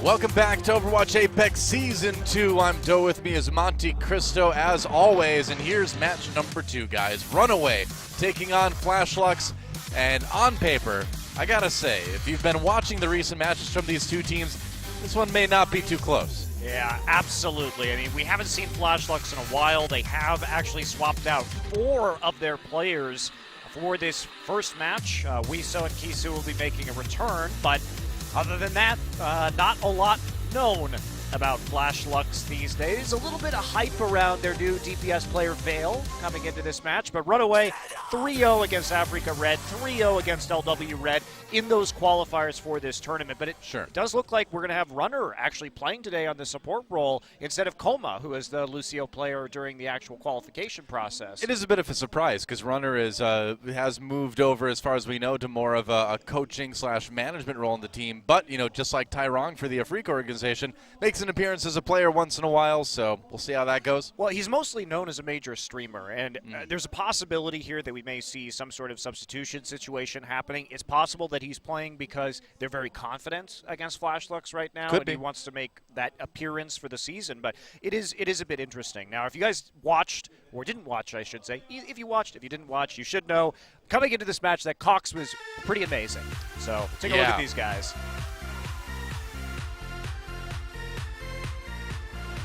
Welcome back to Overwatch Apex Season 2. I'm Doe, with me is Monte Cristo as always, and here's match number 2, guys. Runaway taking on Flashlux, and on paper, I gotta say, if you've been watching the recent matches from these two teams, this one may not be too close. Yeah, absolutely. I mean, we haven't seen Flashlux in a while. They have actually swapped out 4 of their players for this first match. Wiso and Kisu will be making a return, but other than that, not a lot known about Flashlux these days. A little bit of hype around their new DPS player Vale coming into this match, but Runaway 3-0 against Africa Red, 3-0 against LW Red in those qualifiers for this tournament. But it does look like we're going to have Runner actually playing today on the support role instead of Coma, who is the Lucio player during the actual qualification process. It is a bit of a surprise because Runner is has moved over, as far as we know, to more of a coaching/management role in the team. But, you know, just like Tyrong for the Africa organization, makes an appearance as a player once in a while, so we'll see how that goes. Well, he's mostly known as a major streamer, and there's a possibility here that we may see some sort of substitution situation happening. It's possible that he's playing because they're very confident against Flashlux right now, Could be. He wants to make that appearance for the season, but it is a bit interesting. Now, if you guys watched, or didn't watch, I should say, if you watched, if you didn't watch, you should know, coming into this match that Cox was pretty amazing. So take a look at these guys.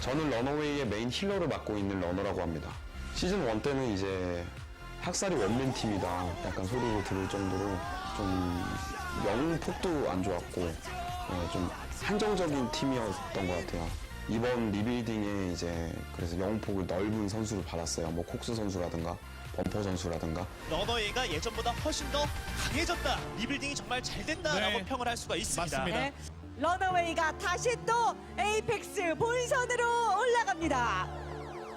저는 러너웨이의 메인 힐러를 맡고 있는 러너라고 합니다. 시즌 1 때는 이제 학살이 원맨 팀이다 약간 소리를 들을 정도로 좀 영폭도 안 좋았고 좀 한정적인 팀이었던 것 같아요. 이번 리빌딩에 이제 그래서 영폭을 넓은 선수를 받았어요. 뭐 콕스 선수라든가 범퍼 선수라든가. 러너웨이가 예전보다 훨씬 더 강해졌다. 리빌딩이 정말 잘 됐다라고 평을 할 수가 있습니다. 맞습니다. 네. 러너웨이가 다시 또 에이펙스 본선으로 올라갑니다.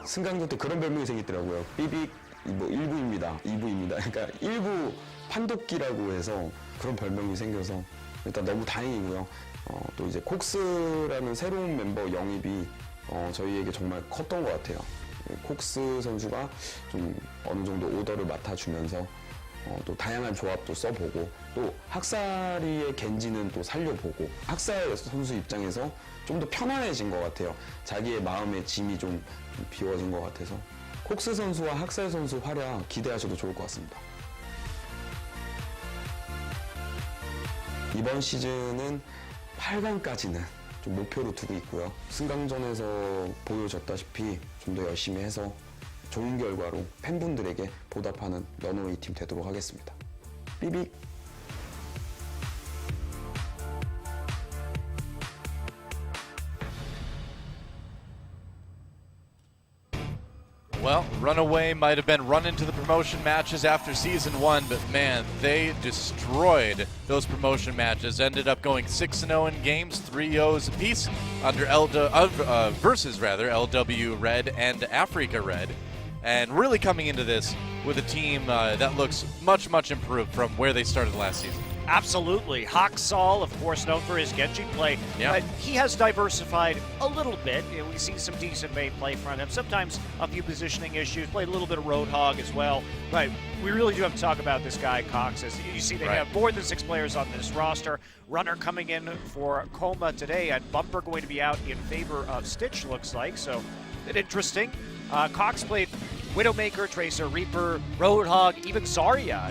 승강전 때 그런 별명이 생겼더라고요. 삐빅 뭐 1부입니다, 2부입니다. 그러니까 1부 판독기라고 해서 그런 별명이 생겨서 일단 너무 다행이고요. 또 이제 콕스라는 새로운 멤버 영입이 저희에게 정말 컸던 것 같아요. 콕스 선수가 좀 어느 정도 오더를 맡아주면서 또 다양한 조합도 써보고 또 학살이의 겐지는 또 살려보고 학살 선수 입장에서 좀 더 편안해진 것 같아요. 자기의 마음의 짐이 좀 비워진 것 같아서 콕스 선수와 학살 선수 활약 기대하셔도 좋을 것 같습니다. 이번 시즌은 8강까지는 좀 목표로 두고 있고요. 승강전에서 보여줬다시피 좀 더 열심히 해서 좋은 결과로 팬분들에게 보답하는 러너웨이 팀 되도록 하겠습니다. 삐빅. Well, Runaway might have been run into the promotion matches after Season 1, but man, they destroyed those promotion matches. Ended up going 6-0 in games, 3-0s apiece under versus LW Red and Africa Red. And really coming into this with a team that looks much, much improved from where they started last season. Absolutely. HOT6, of course, known for his Genji play. Yeah. He has diversified a little bit. You know, we see some decent main play from him. Sometimes a few positioning issues. Played a little bit of Roadhog as well. But we really do have to talk about this guy, Cox. As you see, they have more than 6 players on this roster. Runner coming in for Coma today, and Bumper going to be out in favor of Stitch, looks like. So, interesting. Cox played Widowmaker, Tracer, Reaper, Roadhog, even Zarya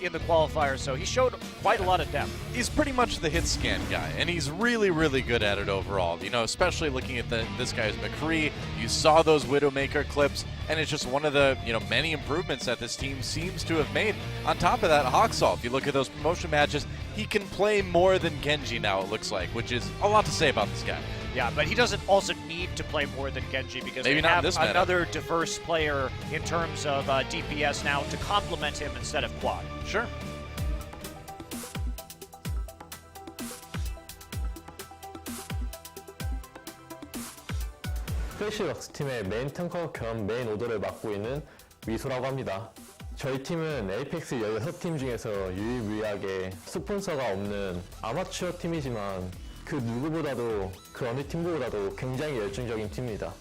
in the qualifier, so he showed quite a lot of depth. He's pretty much the hit scan guy, and he's really, really good at it overall. You know, especially looking at this guy's McCree, you saw those Widowmaker clips, and it's just one of the, you know, many improvements that this team seems to have made. On top of that, HOT6, if you look at those promotion matches, he can play more than Genji now, it looks like, which is a lot to say about this guy. Yeah, but he doesn't also need to play more than Genji because Maybe they have this meta. another diverse player in terms of DPS now to complement him instead of Quad. Sure. 플래시럭스 팀의 메인 탱커 겸 메인 오더를 맡고 있는 위소라고 합니다. 저희 팀은 에이펙스 16팀 중에서 유일무이하게 스폰서가 없는 아마추어 팀이지만 그 누구보다도 그 어느 팀보다도 굉장히 열정적인 팀입니다.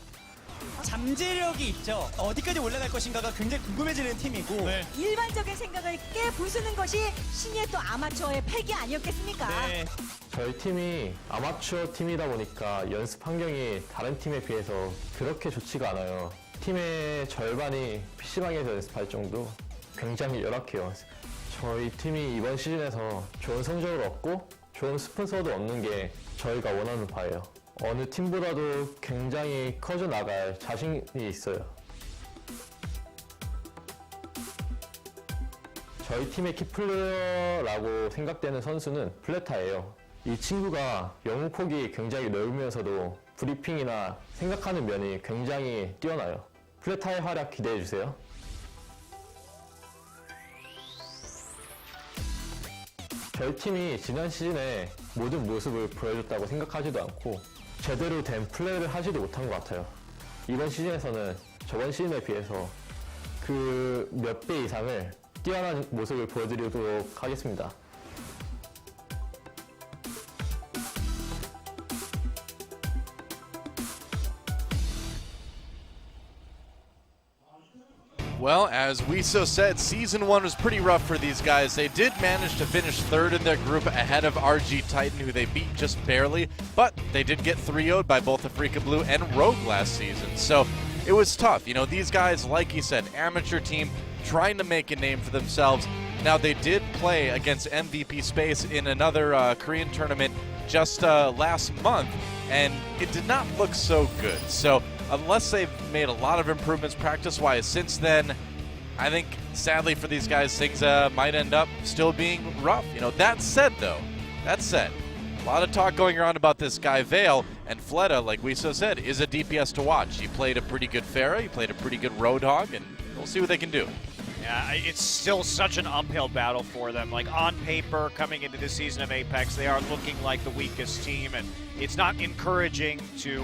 잠재력이 있죠. 어디까지 올라갈 것인가가 굉장히 궁금해지는 팀이고. 일반적인 생각을 깨 부수는 것이 신예 또 아마추어의 패기 아니었겠습니까? 네. 저희 팀이 아마추어 팀이다 보니까 연습 환경이 다른 팀에 비해서 그렇게 좋지가 않아요. 팀의 절반이 PC방에서 연습할 정도 굉장히 열악해요. 저희 팀이 이번 시즌에서 좋은 성적을 얻고 좋은 스폰서도 얻는 게 저희가 원하는 바예요. 어느 팀보다도 굉장히 커져 나갈 자신이 있어요. 저희 팀의 키플레이어라고 생각되는 선수는 플레타예요. 이 친구가 영웅폭이 굉장히 넓으면서도 브리핑이나 생각하는 면이 굉장히 뛰어나요. 플레타의 활약 기대해주세요. 저희 팀이 지난 시즌에 모든 모습을 보여줬다고 생각하지도 않고 제대로 된 플레이를 하지도 못한 것 같아요. 이번 시즌에서는 저번 시즌에 비해서 그 몇 배 이상을 뛰어난 모습을 보여드리도록 하겠습니다. Well, as Wiso said, Season 1 was pretty rough for these guys. They did manage to finish third in their group ahead of RG Titan, who they beat just barely, but they did get 3-0'd by both Afrika Blue and Rogue last season. So it was tough. You know, these guys, like you said, amateur team, trying to make a name for themselves. Now, they did play against MVP Space in another Korean tournament just last month, and it did not look so good. So unless they've made a lot of improvements practice-wise since then, I think, sadly for these guys, things might end up still being rough. You know, that said, though, a lot of talk going around about this guy, Vale, and Fleta, like Wiso said, is a DPS to watch. He played a pretty good Pharah, he played a pretty good Roadhog, and we'll see what they can do. Yeah, it's still such an uphill battle for them. Like, on paper, coming into this season of Apex, they are looking like the weakest team, and it's not encouraging to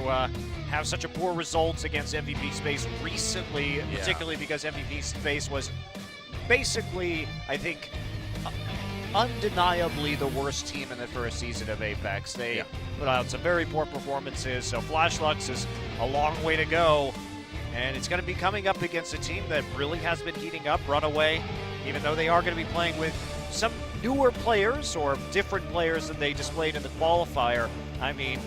have such a poor results against MVP Space recently, particularly because MVP Space was basically, I think, undeniably the worst team in the first season of Apex. They put out some very poor performances, so Flashlux is a long way to go. And it's going to be coming up against a team that really has been heating up, Runaway, even though they are going to be playing with some newer players or different players than they displayed in the qualifier. I mean,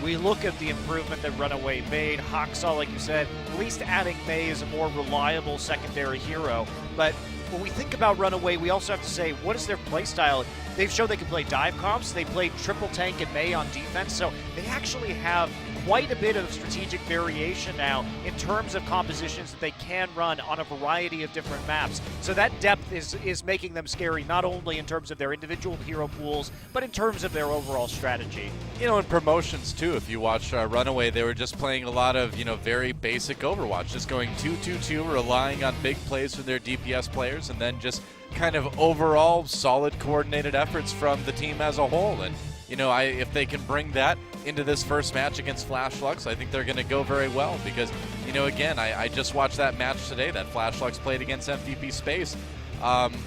we look at the improvement that Runaway made. HOT6, like you said, at least adding Mei as a more reliable secondary hero. But when we think about Runaway, we also have to say, what is their play style? They've shown they can play dive comps. They played triple tank and Mei on defense, so they actually have quite a bit of strategic variation now in terms of compositions that they can run on a variety of different maps. So that depth is making them scary, not only in terms of their individual hero pools, but in terms of their overall strategy. You know, in promotions too, if you watch Runaway, they were just playing a lot of, you know, very basic Overwatch, just going 2-2-2, relying on big plays from their DPS players, and then just kind of overall solid coordinated efforts from the team as a whole. And, you know, if they can bring that into this first match against Flashlux, I think they're going to go very well because, you know, again, I just watched that match today that Flashlux played against MVP Space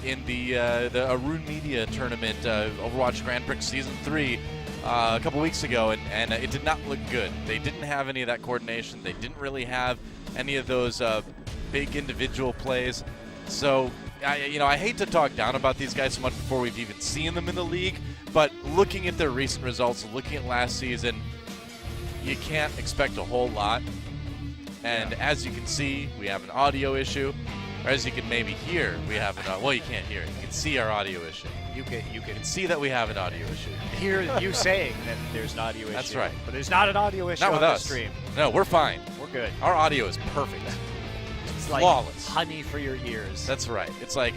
in the Arun Media tournament, Overwatch Grand Prix Season 3 a couple weeks ago, and it did not look good. They didn't have any of that coordination. They didn't really have any of those big individual plays. So, I hate to talk down about these guys so much before we've even seen them in the league, but looking at their recent results, looking at last season, you can't expect a whole lot. And as you can see, we have an audio issue. Or as you can maybe hear, we have an well, you can't hear it. You can see our audio issue. You can see that we have an audio issue. Hear you saying that there's an audio issue. That's right. But there's not an audio issue not with on us. the stream. No, we're fine. We're good. Our audio is perfect. It's like flawless. Honey for your ears. That's right. It's like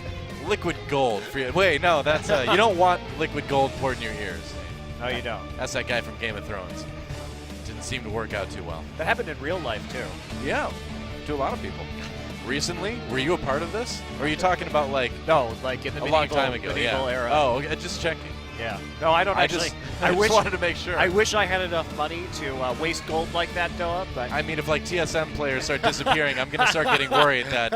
liquid gold for you. Wait, no, that's you don't want liquid gold poured in your ears. No, you don't. That's that guy from Game of Thrones. Didn't seem to work out too well. That happened in real life too. Yeah, to a lot of people. Recently, were you a part of this? Or are you talking about like No, like in the a long time ago? medieval Yeah. era. Oh, okay, just checking. Yeah. No, I don't I actually. just, I just wanted to make sure. I wish I had enough money to waste gold like that, Noah. But I mean, if like TSM players start disappearing, I'm going to start getting worried that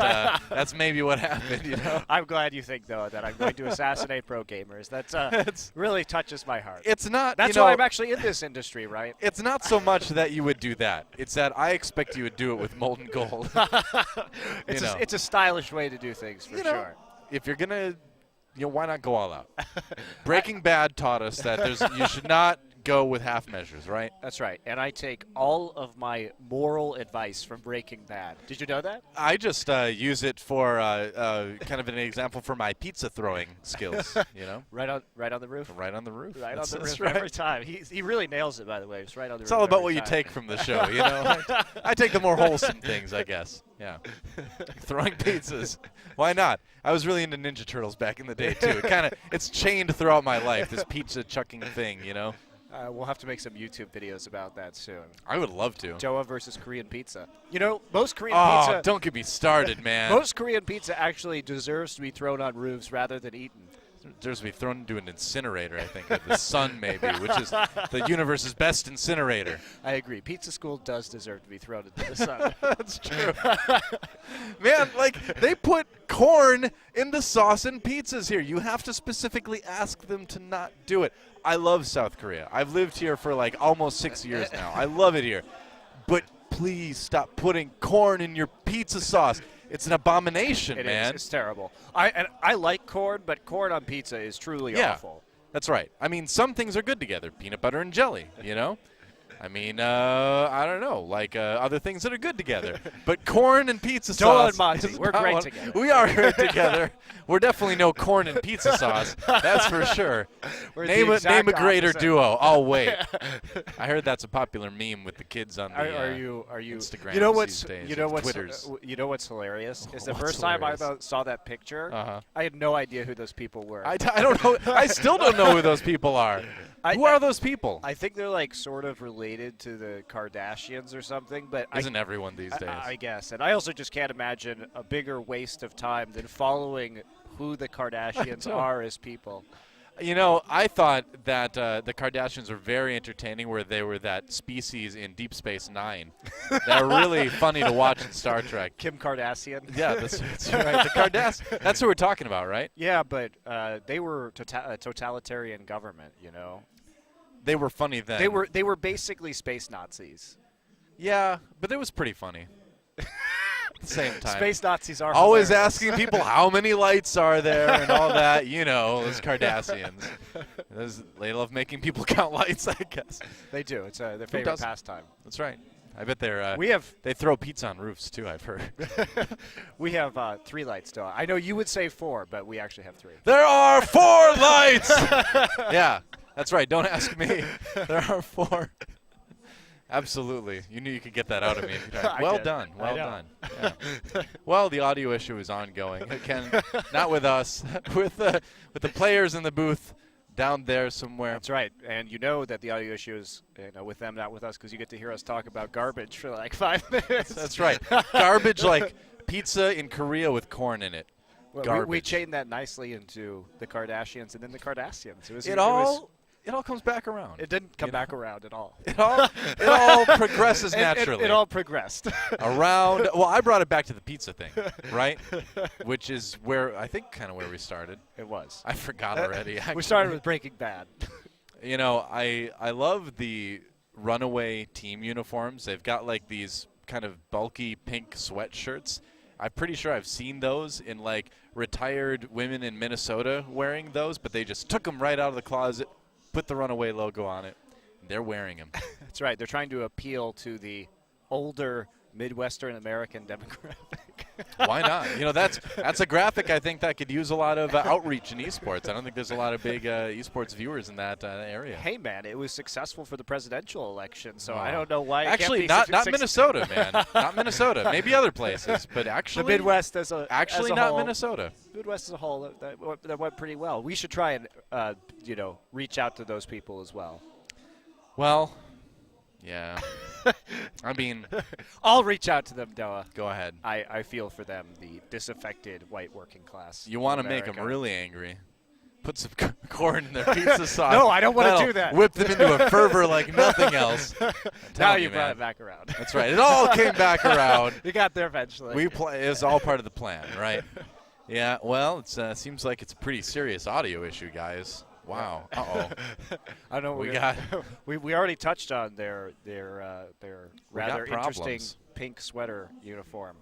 that's maybe what happened, you know? I'm glad you think, though, that I'm going to assassinate pro gamers. That's really touches my heart. It's not, That's you know, why I'm actually in this industry, right? it's not so much that you would do that. It's that I expect you would do it with molten gold. It's a stylish way to do things, for sure. If you're going to, why not go all out? Breaking Bad taught us that you should not go with half measures, right? That's right. And I take all of my moral advice from Breaking Bad. Did you know that? I just use it for kind of an example for my pizza throwing skills, you know? Right on the roof? Right on the roof. Right That's on the roof right. every time. He really nails it, by the way. It's right on the roof. It's all about every what you time. take from the show, you know? I take the more wholesome things, I guess. Yeah. Throwing pizzas. Why not? I was really into Ninja Turtles back in the day, too. It's chained throughout my life, this pizza chucking thing, you know? We'll have to make some YouTube videos about that soon. I would love to. Joa versus Korean pizza. You know, most Korean Oh, pizza. don't get me started, man. Most Korean pizza actually deserves to be thrown on roofs rather than eaten. Deserves to be thrown into an incinerator, I think, or the sun, maybe, which is the universe's best incinerator. I agree. Pizza school does deserve to be thrown into the sun. That's true. Man, like, they put corn in the sauce and pizzas here. You have to specifically ask them to not do it. I love South Korea. I've lived here for like almost 6 years now. I love it here. But please stop putting corn in your pizza sauce. It's an abomination, It man. is. It's terrible. I like corn, but corn on pizza is truly awful. That's right. I mean, some things are good together. Peanut butter and jelly, you know? I mean, I don't know, like other things that are good together. But corn and pizza Joel sauce. and Monty, is we're not great one- together. We are great together. We're definitely no corn and pizza sauce. That's for sure. We're the Name a exact greater opposite. duo. I'll wait. I heard that's a popular meme with the kids on the Are you Instagrams You know what's these days, you know or what's Twitters. You know what's hilarious is the What's first time I hilarious? saw that picture, Uh-huh. I had no idea who those people were. I don't know. I still don't know who those people are. Who are those people? I think they're like sort of related to the Kardashians or something, but Isn't everyone these days? I guess. And I also just can't imagine a bigger waste of time than following who the Kardashians are as people. You know, I thought that the Kardashians were very entertaining, where they were that species in Deep Space Nine. They're really funny to watch in Star Trek. Kim Kardashian. Yeah, that's right. The Kardashians. That's who we're talking about, right? Yeah, but they were a totalitarian government, you know. They were funny then. They were basically space Nazis. Yeah, but it was pretty funny. At the same time. Space Nazis are always hilarious. asking people how many lights are there and all that. You know, those Kardashians. They love making people count lights, I guess. They do. It's their favorite doesn't? pastime. That's right. I bet they throw pizza on roofs too, I've heard. We have 3 lights still. I know you would say 4, but we actually have 3. There are 4 lights! Yeah, that's right. Don't ask me. There are 4. Absolutely. You knew you could get that out of me. Well done. Well done. Yeah. Well, the audio issue is ongoing. Again, not with us, with the players in the booth down there somewhere. That's right. And you know that the audio issue is with them, not with us, because you get to hear us talk about garbage for like 5 minutes. That's right. Garbage like pizza in Korea with corn in it. Well, we chained that nicely into the Kardashians and then the Kardashians. It all comes back around. It didn't come back around at all. It all progresses naturally. It all progressed. Around. Well, I brought it back to the pizza thing, right? Which is where I think kind of where we started. It was. I forgot already. We started with Breaking Bad. You know, I love the Runaway team uniforms. They've got like these kind of bulky pink sweatshirts. I'm pretty sure I've seen those in like retired women in Minnesota wearing those, but they just took them right out of the closet, put the Runaway logo on it, and they're wearing them. That's right. They're trying to appeal to the older Midwestern American demographic. Why not? You know, that's a graphic I think that could use a lot of outreach in esports. I don't think there's a lot of big esports viewers in that area. Hey, man, it was successful for the presidential election, so I don't know why. Actually, it can't be not Minnesota, man. Not Minnesota. Maybe other places, but actually the Midwest as a actually as a not whole, Minnesota. Midwest as a whole, that went pretty well. We should try and reach out to those people as well. Well, yeah. I mean, I'll reach out to them, Doa. go ahead. I feel for them, the disaffected white working class. You want to of make them America. really angry. put some corn in their pizza sauce. No, I don't want to That'll do that. Whip them into a fervor like nothing else. Now Telling you brought man. it back around. That's right. It all came back around. You got there eventually. It was all part of the plan, right? Yeah. Well, it seems like it's a pretty serious audio issue, guys. Wow. Uh-oh. I know We got- we already touched on their rather got interesting problems. pink sweater uniform.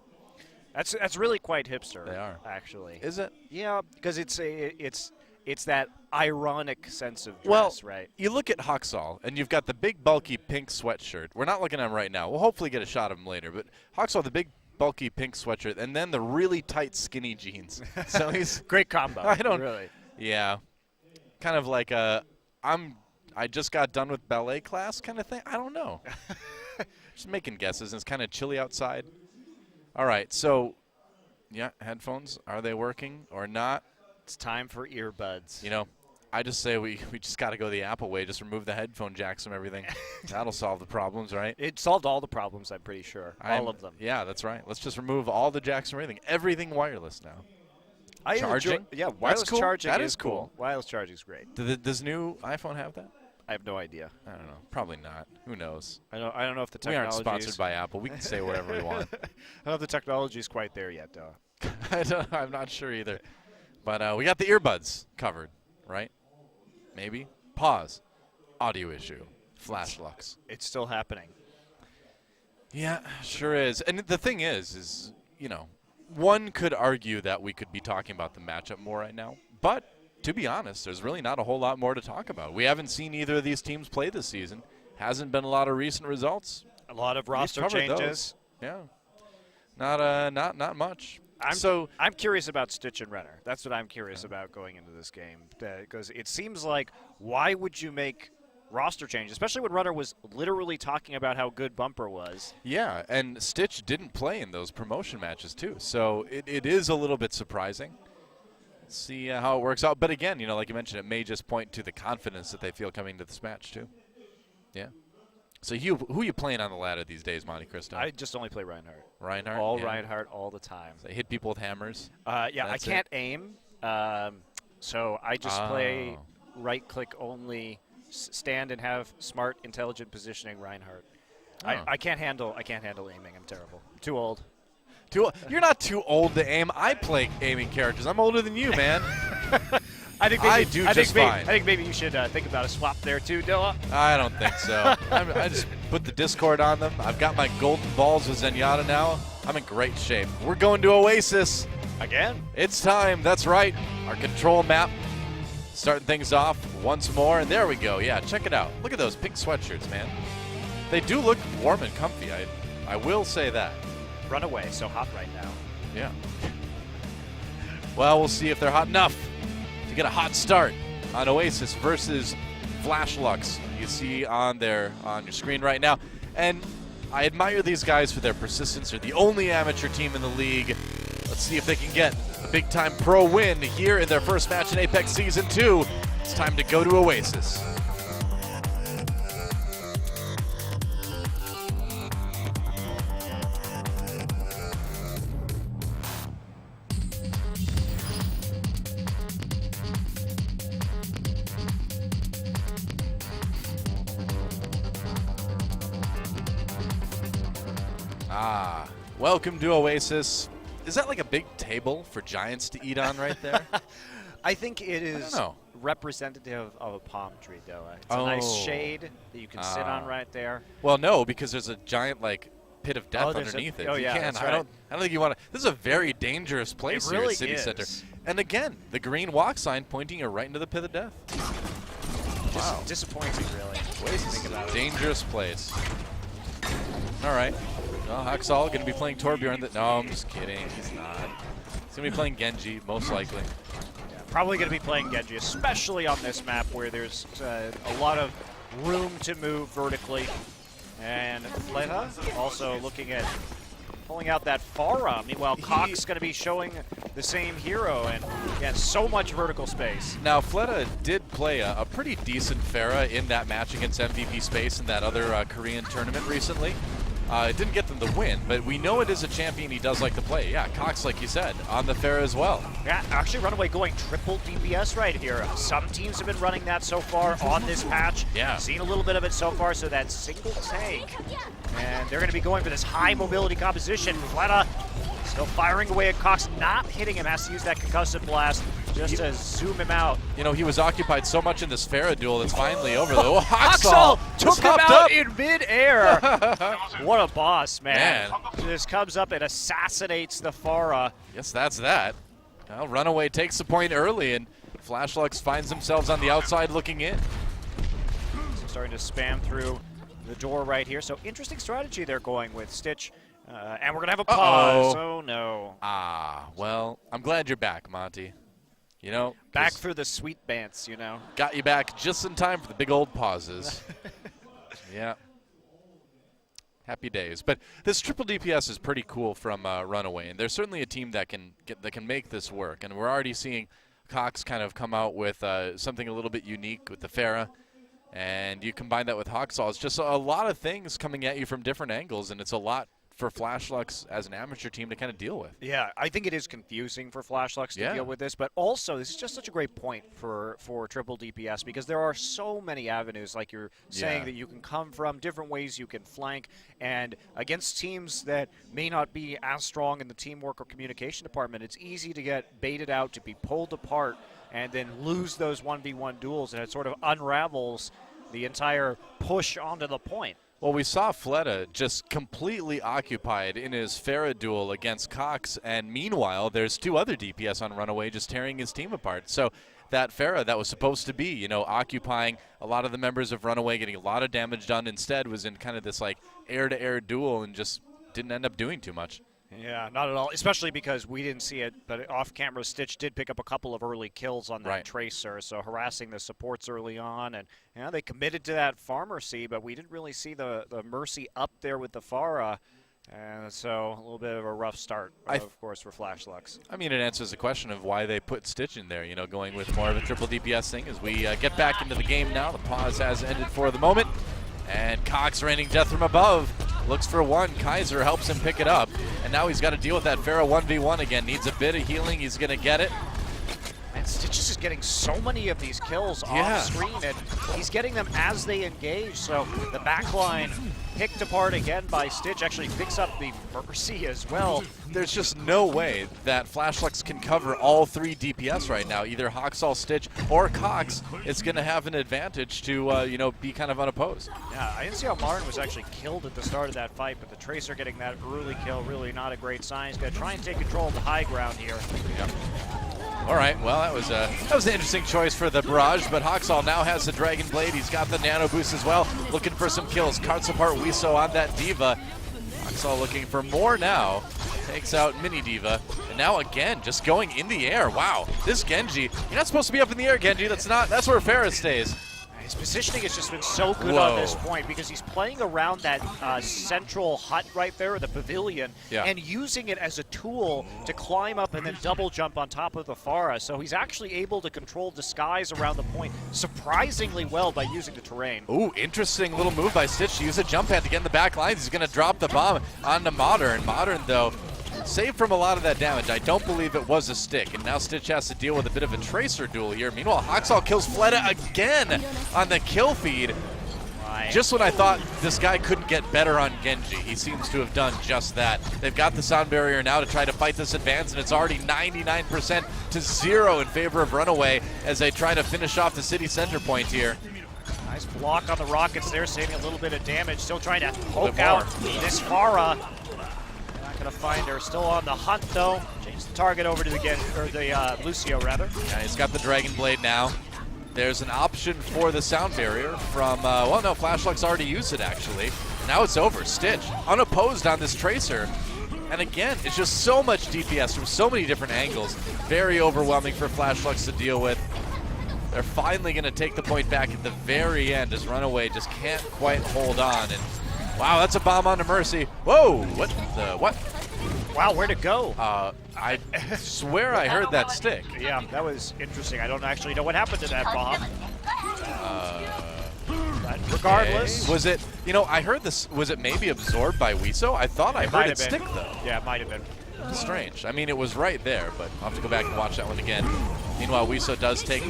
That's really quite hipster. They are. Actually. Is it? Yeah, because it's that ironic sense of dress, Well, right? you look at Haksal, and you've got the big, bulky pink sweatshirt. We're not looking at him right now. We'll hopefully get a shot of him later. But Haksal, the big, bulky pink sweatshirt, and then the really tight, skinny jeans. So he's Great combo. I don't really. Yeah, kind of like I just got done with ballet class kind of thing. I don't know. Just making guesses. And it's kind of chilly outside. All right, so yeah, headphones. Are they working or not? It's time for earbuds. You know, I just say we just got to go the Apple way. Just remove the headphone jacks from everything. That'll solve the problems, right? It solved all the problems, I'm pretty sure. All of them. Yeah, that's right. Let's just remove all the jacks from everything. Everything wireless now. Charging? Yeah, That's wireless cool. charging That is is cool. Wireless charging is great. Does new iPhone have that? I have no idea. I don't know. Probably not. Who knows? I don't know if the We aren't technology sponsored by Apple. We can say whatever we want. I don't know if the technology is quite there yet, though. I'm not sure either. But we got the earbuds covered, right? Maybe. Pause. Audio issue. Flash lux. It's still happening. Yeah, sure is. And the thing is, you know, one could argue that we could be talking about the matchup more right now. But to be honest, there's really not a whole lot more to talk about. We haven't seen either of these teams play this season. Hasn't been a lot of recent results. A lot of roster covered changes. those. Yeah. Not much. I'm curious about Stitch and Renner. That's what I'm curious about going into this game. Because it seems like, why would you make roster changes, especially when Renner was literally talking about how good Bumper was. Yeah, and Stitch didn't play in those promotion matches too, so it is a little bit surprising. See how it works out. But again, you know, like you mentioned, it may just point to the confidence that they feel coming to this match too. Yeah. So who you playing on the ladder these days, Monte Cristo? I just only play Reinhardt. Reinhardt? All yeah. Reinhardt all the time. So they hit people with hammers? Yeah, I That's can't aim, so I just play Oh. right-click only, stand and have smart, intelligent positioning Reinhardt. Oh. I can't handle aiming. I'm terrible. Too old. You're not too old to aim. I play aiming characters. I'm older than you, man. I think I do just fine. I think maybe you should think about a swap there too, Dilla. I don't think so. I just put the Discord on them. I've got my golden balls with Zenyatta now. I'm in great shape. We're going to Oasis. Again? It's time. That's right. Our control map. Starting things off once more. And there we go. Yeah, check it out. Look at those pink sweatshirts, man. They do look warm and comfy. I will say that. Runaway, so hot right now. Yeah. Well, we'll see if they're hot enough to get a hot start on Oasis versus Flash Lux. You see on your screen right now. And I admire these guys for their persistence. They're the only amateur team in the league. Let's see if they can get a big-time pro win here in their first match in Apex Season 2. It's time to go to Oasis. Welcome to Oasis. Is that like a big table for giants to eat on right there? I think it is don't know. representative of a palm tree, Doa. It's a nice shade that you can sit on right there. Well, no, because there's a giant like pit of death there's underneath it. Oh, You yeah, can't. that's I don't think you want to. This is a very dangerous place here really at City is. Center. And again, the green walk sign pointing you right into the pit of death. Wow. Disappointing, really. Oasis is a dangerous place. All right. Well, Haksal going to be playing Torbjorn. No, I'm just kidding. He's not. He's going to be playing Genji, most likely. Yeah, probably going to be playing Genji, especially on this map where there's a lot of room to move vertically. And Fleta also looking at pulling out that Pharah. Meanwhile, Cox going to be showing the same hero, and again, so much vertical space. Now, Fleta did play a pretty decent Pharah in that match against MVP Space in that other Korean tournament recently. It didn't get them the win, but we know it is a champion he does like to play. Yeah, Cox, like you said, on the fair as well. Yeah, actually Runaway going triple DPS right here. Some teams have been running that so far on this patch. Yeah. Seen a little bit of it so far, so that single tank. And they're going to be going for this high mobility composition. Fleta still firing away at Cox, not hitting him, has to use that concussive blast just to zoom him out. You know, he was occupied so much in this Farah duel that's finally over, though. HOT6 took him hopped out up. in midair. What a boss, man. Just comes up and assassinates the Farah. Yes, that's that. Well, Runaway takes the point early, and Flashlux finds themselves on the outside looking in. So starting to spam through the door right here. So interesting strategy they're going with. Stitch. And we're going to have a pause. Oh, no. Ah, well, I'm glad you're back, Monty. You know, back for the sweet bants, you know. Got you back just in time for the big old pauses. Yeah. Happy days. But this triple DPS is pretty cool from Runaway, and there's certainly a team that can make this work. And we're already seeing Cox kind of come out with something a little bit unique with the Farah. And you combine that with HOT6, it's just a lot of things coming at you from different angles, and it's a lot for Flashlux as an amateur team to kind of deal with. Yeah, I think it is confusing for Flashlux to deal with this, but also this is just such a great point for triple DPS because there are so many avenues, like you're saying, that you can come from, different ways you can flank, and against teams that may not be as strong in the teamwork or communication department, it's easy to get baited out, to be pulled apart, and then lose those 1v1 duels, and it sort of unravels the entire push onto the point. Well, we saw Fleta just completely occupied in his Farah duel against Cox, and meanwhile, there's two other DPS on Runaway just tearing his team apart. So that Farah that was supposed to be, you know, occupying a lot of the members of Runaway, getting a lot of damage done, instead was in kind of this, like, air-to-air duel and just didn't end up doing too much. Yeah, not at all, especially because we didn't see it, but off-camera, Stitch did pick up a couple of early kills on that Tracer, so harassing the supports early on, and they committed to that Pharmacy, but we didn't really see the Mercy up there with the Farah, and so a little bit of a rough start, of course, for Flashlux. I mean, it answers the question of why they put Stitch in there, you know, going with more of a triple DPS thing. As we get back into the game now, the pause has ended for the moment, and Cox raining death from above. Looks for one. Kaiser helps him pick it up. And now he's got to deal with that Farah 1v1 again. Needs a bit of healing. He's going to get it. And Stitch is getting so many of these kills off screen, and he's getting them as they engage. So the backline picked apart again by Stitch. Actually picks up the Mercy as well. There's just no way that Flashlux can cover all three DPS right now. Either HOT6, Stitch, or Cox is going to have an advantage to, you know, be kind of unopposed. Yeah, I didn't see how Martin was actually killed at the start of that fight, but the Tracer getting that early kill, really not a great sign. He's going to try and take control of the high ground here. Yep. All right, well, that was an interesting choice for the Barrage, but HOT6 now has the Dragon Blade. He's got the Nano Boost as well, looking for some kills. Carts apart Wiso on that D.Va. HOT6 looking for more now. Takes out Mini D.Va. And now again, just going in the air. Wow, this Genji, you're not supposed to be up in the air, Genji. That's where Farah stays. His positioning has just been so good on this point because he's playing around that central hut right there, the pavilion, and using it as a tool to climb up and then double jump on top of the Farah. So he's actually able to control disguise around the point surprisingly well by using the terrain. Ooh, interesting little move by Stitch to use a jump pad to get in the back lines. He's going to drop the bomb onto Modern. Modern, though, saved from a lot of that damage. I don't believe it was a stick, and now Stitch has to deal with a bit of a Tracer duel here. Meanwhile, HOT6 kills Fleta again on the kill feed. Just when I thought this guy couldn't get better on Genji, he seems to have done just that. They've got the sound barrier now to try to fight this advance, and it's already 99% to 0 in favor of Runaway as they try to finish off the city center point here. Nice block on the Rockets there, saving a little bit of damage. Still trying to poke out this Farah. Gonna find her. Still on the hunt though. Change the target over to the Lucio rather. Yeah, he's got the Dragon Blade now. There's an option for the sound barrier from, well, no, Flashlux already used it actually. Now it's over. Stitch unopposed on this Tracer. And again, it's just so much DPS from so many different angles. Very overwhelming for Flashlux to deal with. They're finally going to take the point back at the very end as Runaway just can't quite hold on. And wow, that's a bomb onto Mercy. Whoa, what? Wow, where'd it go? I swear I heard that stick. Yeah, that was interesting. I don't actually know what happened to that bomb. Regardless. Was it, you know, I heard this, was it maybe absorbed by Wiso? I thought I heard it stick, though. Yeah, it might have been. Strange. I mean, it was right there, but I'll have to go back and watch that one again. Meanwhile, Wiso does take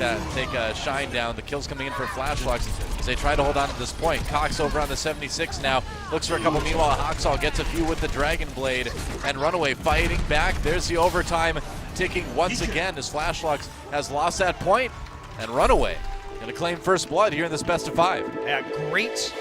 Shine down. The kill's coming in for Flashlucks as they try to hold on to this point. Cox over on the 76 now. Looks for a couple. Meanwhile, HOT6 gets a few with the Dragon Blade. And Runaway fighting back. There's the overtime ticking once again as Flashlucks has lost that point. And Runaway going to claim first blood here in this best of 5. Yeah, great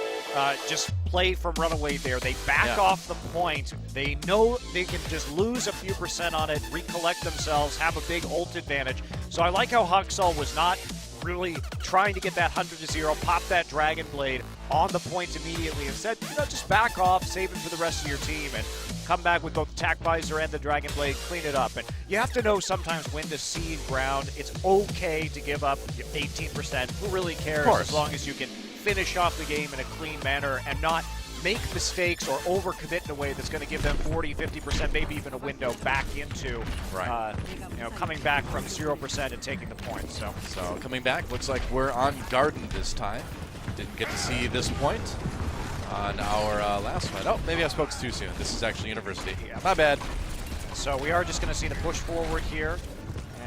just play from Runaway there. They back off the point. They know they can just lose a few percent on it, recollect themselves, have a big ult advantage. So I like how HOT6 was not really trying to get that 100-0, pop that Dragon Blade on the point immediately. Instead, you know, just back off, save it for the rest of your team, and come back with both the Attack Visor and the Dragon Blade, clean it up. And you have to know sometimes when to cede ground. It's okay to give up 18%. Who really cares as long as you can finish off the game in a clean manner and not make mistakes or overcommit in a way that's going to give them 40, 50%, maybe even a window back into, you know, coming back from 0% and taking the point. So coming back, looks like we're on Garden this time. Didn't get to see this point on our last fight. Oh, maybe I spoke too soon. This is actually University. Yeah. My bad. So we are just going to see the push forward here.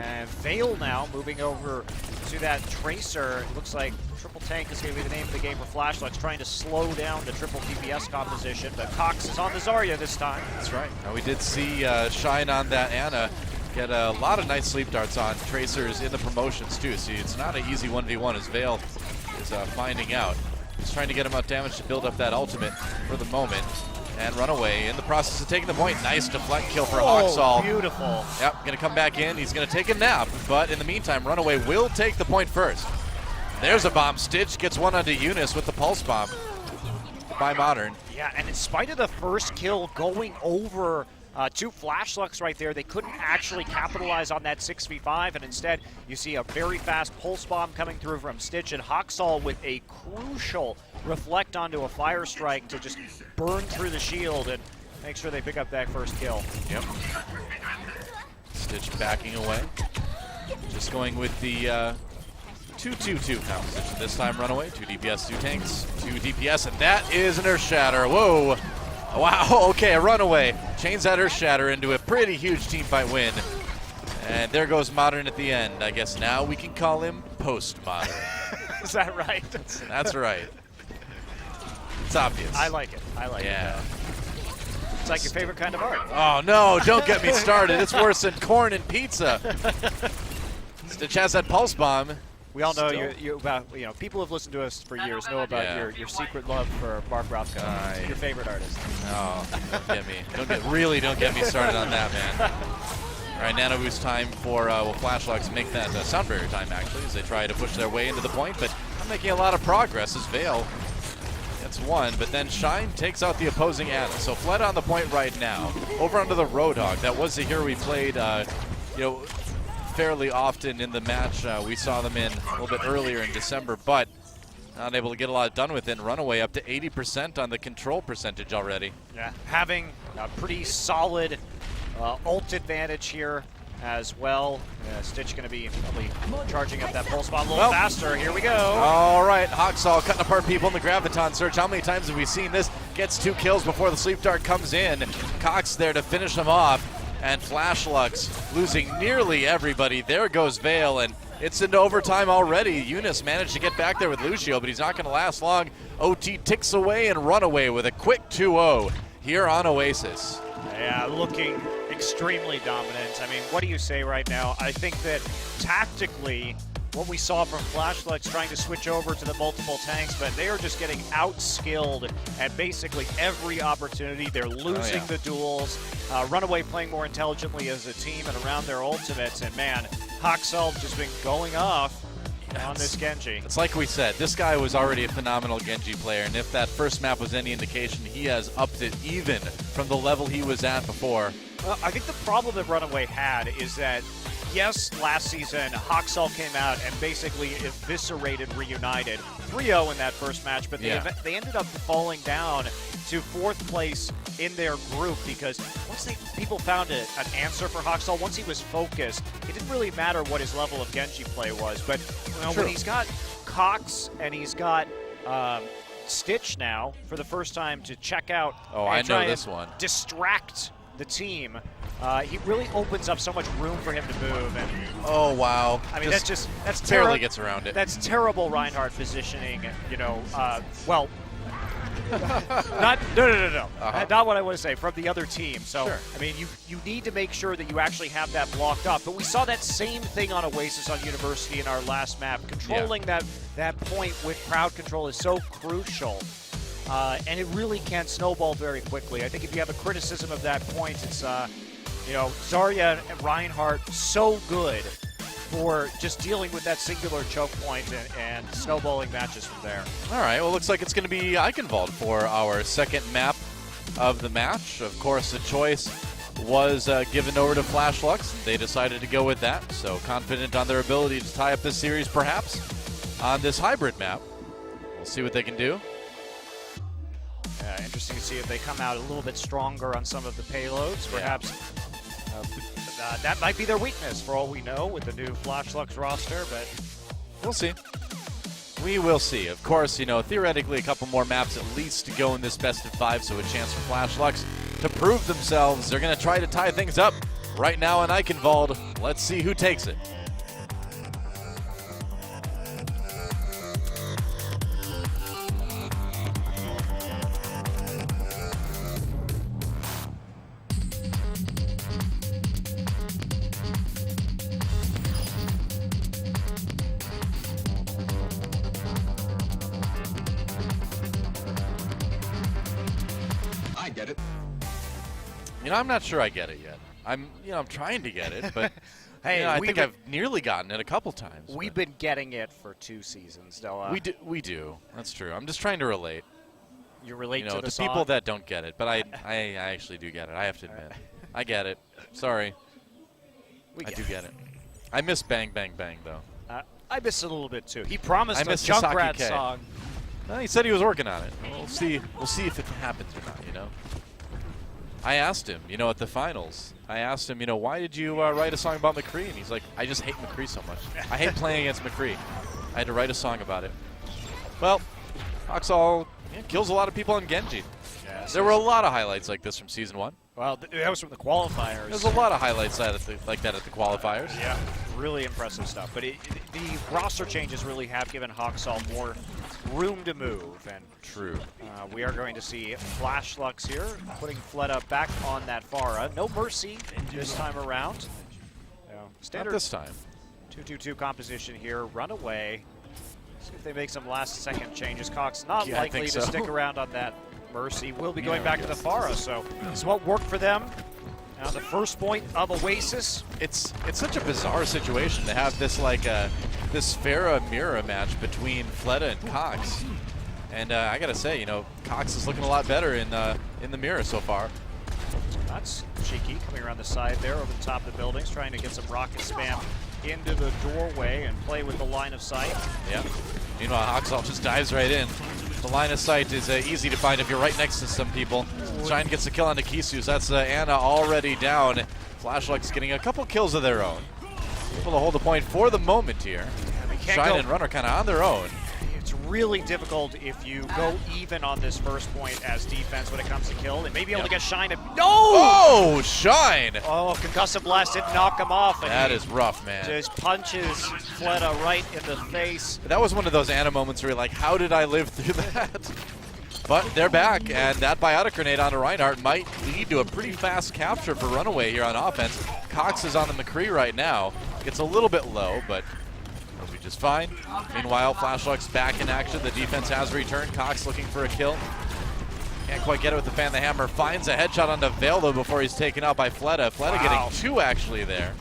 And Vale now moving over to that Tracer. It looks like Triple Tank is going to be the name of the game for Flashlucks, trying to slow down the triple DPS composition. But Cox is on the Zarya this time. That's right. Now we did see Shine on that Ana get a lot of nice sleep darts on Tracers in the promotions too. See, it's not an easy 1v1 as Vale is finding out. He's trying to get him out damage to build up that ultimate for the moment. And Runaway in the process of taking the point. Nice deflect kill for HOT6. Beautiful. Yep, gonna come back in. He's gonna take a nap, but in the meantime, Runaway will take the point first. There's a bomb. Stitch gets one onto Eunice with the pulse bomb by Modern. Yeah, and in spite of the first kill going over two Flashlucks right there, they couldn't actually capitalize on that 6v5, and instead you see a very fast pulse bomb coming through from Stitch, and HOT6 with a crucial reflect onto a fire strike to just burn through the shield and make sure they pick up that first kill. Yep. Stitch backing away. Just going with the 2-2-2 composition. This time Runaway, 2 DPS, 2 tanks, 2 DPS, and that is an Earth Shatter. Whoa. Wow, okay, a Runaway chains that Earth Shatter into a pretty huge teamfight win. And there goes Modern at the end. I guess now we can call him Post-Modern. Is that right? That's right. It's obvious. I like it. I like it. It's like your favorite kind of art. Oh, no, don't get me started. It's worse than corn and pizza. Stitch has that pulse bomb. We all know you know, people who have listened to us for years know about your secret love for Mark Rothko, your favorite artist. Oh, don't get me. Don't get me started on that, man. All right, Nanoboost time for Flashlucks make that sound barrier time, actually, as they try to push their way into the point, but not making a lot of progress as Vale gets one, but then Shine takes out the opposing Ana. So Fled on the point right now. Over onto the Roadhog. That was the hero we played, you know, fairly often in the match. We saw them in a little bit earlier in December, but not able to get a lot done with it. Runaway up to 80% on the control percentage already. Yeah, having a pretty solid ult advantage here as well. Stitch going to be probably charging up that pulse bomb a little faster. Here we go. All right, HOT6 cutting apart people in the Graviton Surge. How many times have we seen this? Gets 2 kills before the Sleep Dart comes in. Cox there to finish them off. And Flashlucks losing nearly everybody. There goes Vale, and it's into overtime already. Eunice managed to get back there with Lucio, but he's not going to last long. OT ticks away and Runaway with a quick 2-0 here on Oasis. Yeah, looking extremely dominant. I mean, what do you say right now? I think that tactically, what we saw from Flashlucks trying to switch over to the multiple tanks, but they are just getting outskilled at basically every opportunity. They're losing the duels. Runaway playing more intelligently as a team and around their ultimates, and man, HOT6 just been going off on this Genji. It's like we said, this guy was already a phenomenal Genji player, and if that first map was any indication, he has upped it even from the level he was at before. Well, I think the problem that Runaway had is that, yes, last season, HOT6 came out and basically eviscerated Reunited. 3-0 in that first match, but they ended up falling down to 4th place in their group because once people found an answer for HOT6, once he was focused, it didn't really matter what his level of Genji play was. But you know, when he's got Cox and he's got Stitch now for the first time to check out. Oh, and I know try this and one. Distract the team. He really opens up so much room for him to move. And Oh, wow. I mean, that's barely gets around it. That's terrible Reinhardt positioning. You know, well. No. Not what I want to say from the other team. So, Sure. I mean, you need to make sure that you actually have that blocked up. But we saw that same thing on Oasis on University in our last map. Controlling that point with crowd control is so crucial. And it really can snowball very quickly. I think if you have a criticism of that point, it's, Zarya and Reinhardt so good for just dealing with that singular choke point and snowballing matches from there. All right, well, looks like it's going to be Eichenwald for our second map of the match. Of course, the choice was given over to Flash Lux. They decided to go with that, so confident on their ability to tie up this series, perhaps, on this hybrid map. We'll see what they can do. Interesting to see if they come out a little bit stronger on some of the payloads. Perhaps that might be their weakness, for all we know, with the new Flash Lux roster, but we'll see. We will see. Of course, theoretically a couple more maps at least to go in this best of 5, so a chance for Flash Lux to prove themselves. They're going to try to tie things up right now in Eichenwald. Let's see who takes it. I get it. I'm not sure I get it yet. I'm trying to get it, but hey, I think I've nearly gotten it a couple times. We've been getting it for 2 seasons, Noah. We do. That's true. I'm just trying to relate. You relate to the to song? people that don't get it, but I actually do get it. I have to admit, I get it. Sorry, I do get it. I miss Bang Bang Bang though. I miss it a little bit too. He promised a miss Junkrat Sasaki K. song. Well, he said he was working on it. We'll see. We'll see if it happens or not. I asked him, at the finals. I asked him, why did you write a song about McCree? And he's like, I just hate McCree so much. I hate playing against McCree. I had to write a song about it. Well, Oxall kills a lot of on Genji. Yes. There were a lot of highlights like this from Season 1. Well, that was from the qualifiers. There's a lot of highlights like that at the qualifiers. Yeah, really impressive stuff. But the roster changes really have given HOT6 more room to move. And true. We are going to see Flash Lux here, putting Fleta back on that Pharah. No Mercy this time around. Standard Not this time. 2-2-2 composition here. Runaway. See if they make some last-second changes. Cox not likely to stick around on that Mercy. Will be going back to the Pharah, so this is what worked for them. Now the first point of Oasis. It's such a bizarre situation to have this this Pharah mirror match between Fleta and Cox. And I gotta say, Cox is looking a lot better in the mirror so far. That's cheeky, coming around the side there over the top of the buildings, trying to get some rocket spam into the doorway and play with the line of sight. Yeah. Meanwhile, Oxall just dives right in. The line of sight is easy to find if you're right next to some people. Shine gets the kill onto Kisu. That's Anna already down. Flash Lux getting a couple kills of their own. Able to hold the point for the moment here. Shine and Run are kind of on their own. It's really difficult if you go even on this first point as defense when it comes to kill. They may be able to get Shine. No! Oh, Shine! Oh, Concussive Blast didn't knock him off. And that is rough, man. Just punches Fleta right in the face. That was one of those Anna moments where you're like, how did I live through that? But they're back, and that biotic grenade onto Reinhardt might lead to a pretty fast capture for Runaway here on offense. Cox is on the McCree right now. Gets a little bit low, but will be just fine. Meanwhile, Flash Lux back in action. The defense has returned. Cox looking for a kill. Can't quite get it with the Fan the Hammer. Finds a headshot onto Veil, though, before he's taken out by Fleta. Fleta getting 2, actually, there.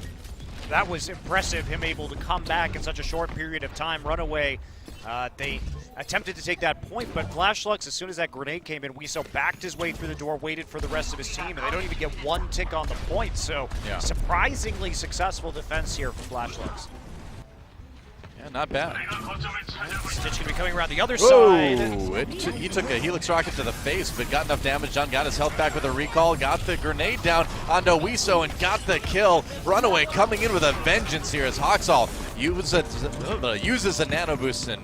That was impressive, him able to come back in such a short period of time. Runaway, they attempted to take that point, but Flash Lux, as soon as that grenade came in, Wiso backed his way through the door, waited for the rest of his team, and they don't even get one tick on the point. So surprisingly successful defense here from Flash Lux. Yeah, not bad. Stitch going to be coming around the other side. He took a Helix Rocket to the face, but got enough damage done, got his health back with a recall, got the grenade down onto Wiso and got the kill. Runaway coming in with a vengeance here as HOT6 uses a nano boost and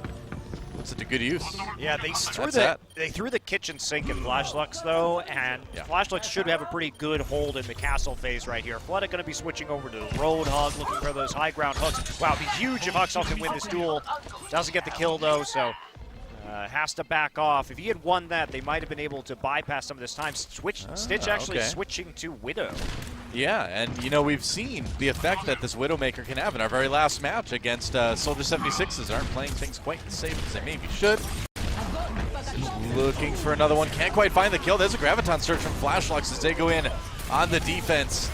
puts it to good use. Yeah, they threw the kitchen sink at Flashlux though, and Flashlux should have a pretty good hold in the castle phase right here. Flood going to be switching over to the Roadhog, looking for those high ground hooks. Wow, it'd be huge if Huxall can win this duel. Doesn't get the kill though, so has to back off. If he had won that, they might have been able to bypass some of this time. Stitch actually switching to Widow. Yeah, and you know, we've seen the effect that this Widowmaker can have in our very last match against Soldier 76ers. Aren't playing things quite the same as they maybe should. Looking for another one, can't quite find the kill. There's a Graviton search from Flashlux as they go in on the defense.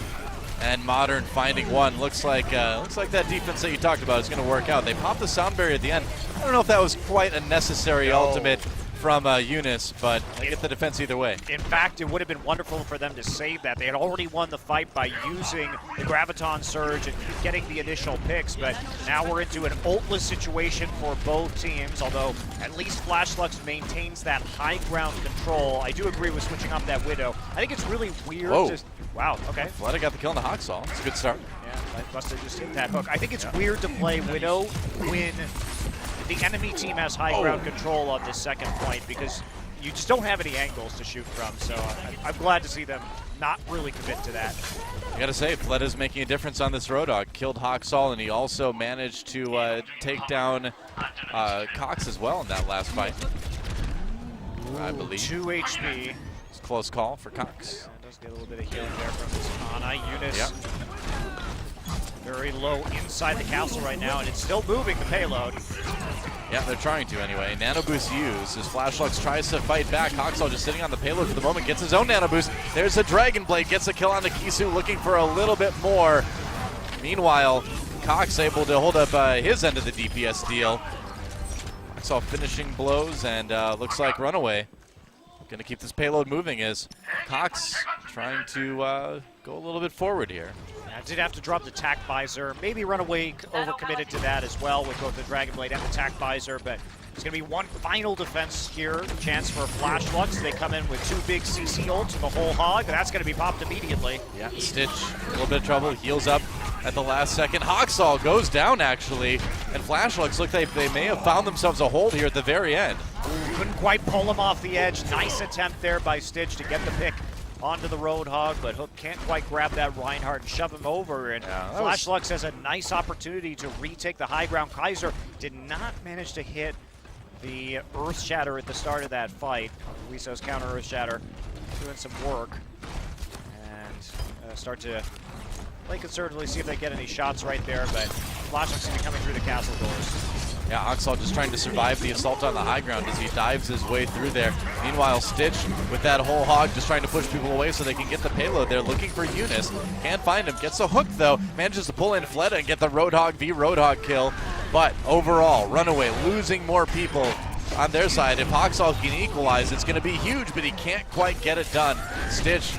And Modern finding one. Looks like that defense that you talked about is going to work out. They popped the sound barrier at the end. I don't know if that was quite a necessary ultimate from Eunice, but they get the defense either way. In fact, it would have been wonderful for them to save that. They had already won the fight by using the Graviton Surge and getting the initial picks, but now we're into an ultless situation for both teams, although at least Flashlux maintains that high ground control. I do agree with switching up that Widow. I think it's really weird to... Wow, okay. Flooded got the kill on the Hawksaw. It's a good start. Yeah, must have just hit that hook. I think it's weird to play Widow when the enemy team has high ground control on this second point, because you just don't have any angles to shoot from, so I'm glad to see them not really commit to that. I gotta say, Fled is making a difference on this Roadhog. Killed Hawksaw, and he also managed to take down Cox as well in that last fight. I believe. 2 HP. It's a close call for Cox. Does get a little bit of healing there from this Ana. Eunice very low inside the castle right now, and it's still moving the payload. Yeah, they're trying to anyway. Nano Boost used as Flashlux tries to fight back. Hawksaw just sitting on the payload for the moment, gets his own Nano Boost. There's a Dragon Blade, gets a kill on Kisu, looking for a little bit more. Meanwhile, Cox able to hold up his end of the DPS deal. Hawksaw finishing blows, and looks like Runaway going to keep this payload moving as Cox trying to go a little bit forward here. I did have to drop the tack visor. Maybe Runaway overcommitted to that as well with both the Dragon Blade and the tack visor, but it's going to be one final defense here. Chance for Flashlux. They come in with 2 big CC ults and the whole hog. That's going to be popped immediately. Yeah, Stitch, a little bit of trouble, heals up at the last second. Hawksaw goes down actually, and Flashlux look like they may have found themselves a hold here at the very end. Couldn't quite pull him off the edge. Nice attempt there by Stitch to get the pick onto the Roadhog, but Hook can't quite grab that Reinhardt and shove him over, and Flashlux has a nice opportunity to retake the high ground. Kaiser did not manage to hit the Earth Shatter at the start of that fight. Wiso's counter Earth Shatter doing some work, and start to play conservatively, see if they get any shots right there, but Flashlux is coming through the castle doors. Yeah, Hawksaw just trying to survive the assault on the high ground as he dives his way through there. Meanwhile, Stitch with that whole hog just trying to push people away so they can get the payload there, looking for Eunice. Can't find him, gets a hook though, manages to pull in Fleda and get the Roadhog v Roadhog kill. But overall, Runaway losing more people on their side. If Hawksaw can equalize, it's going to be huge, but he can't quite get it done. Stitch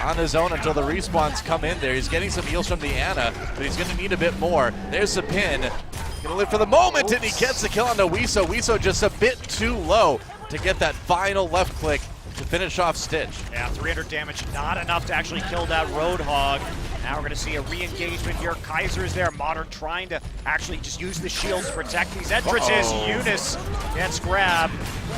on his own until the respawns come in there. He's getting some heals from the Ana, but he's going to need a bit more. There's the pin. Gonna live for the moment, and he gets the kill on Wiso. Wiso just a bit too low to get that final left click to finish off Stitch. Yeah, 300 damage, not enough to actually kill that Roadhog. Now we're gonna see a re-engagement here. Kaiser's there, Modern trying to actually just use the shield to protect these entrances. Eunice gets grabbed.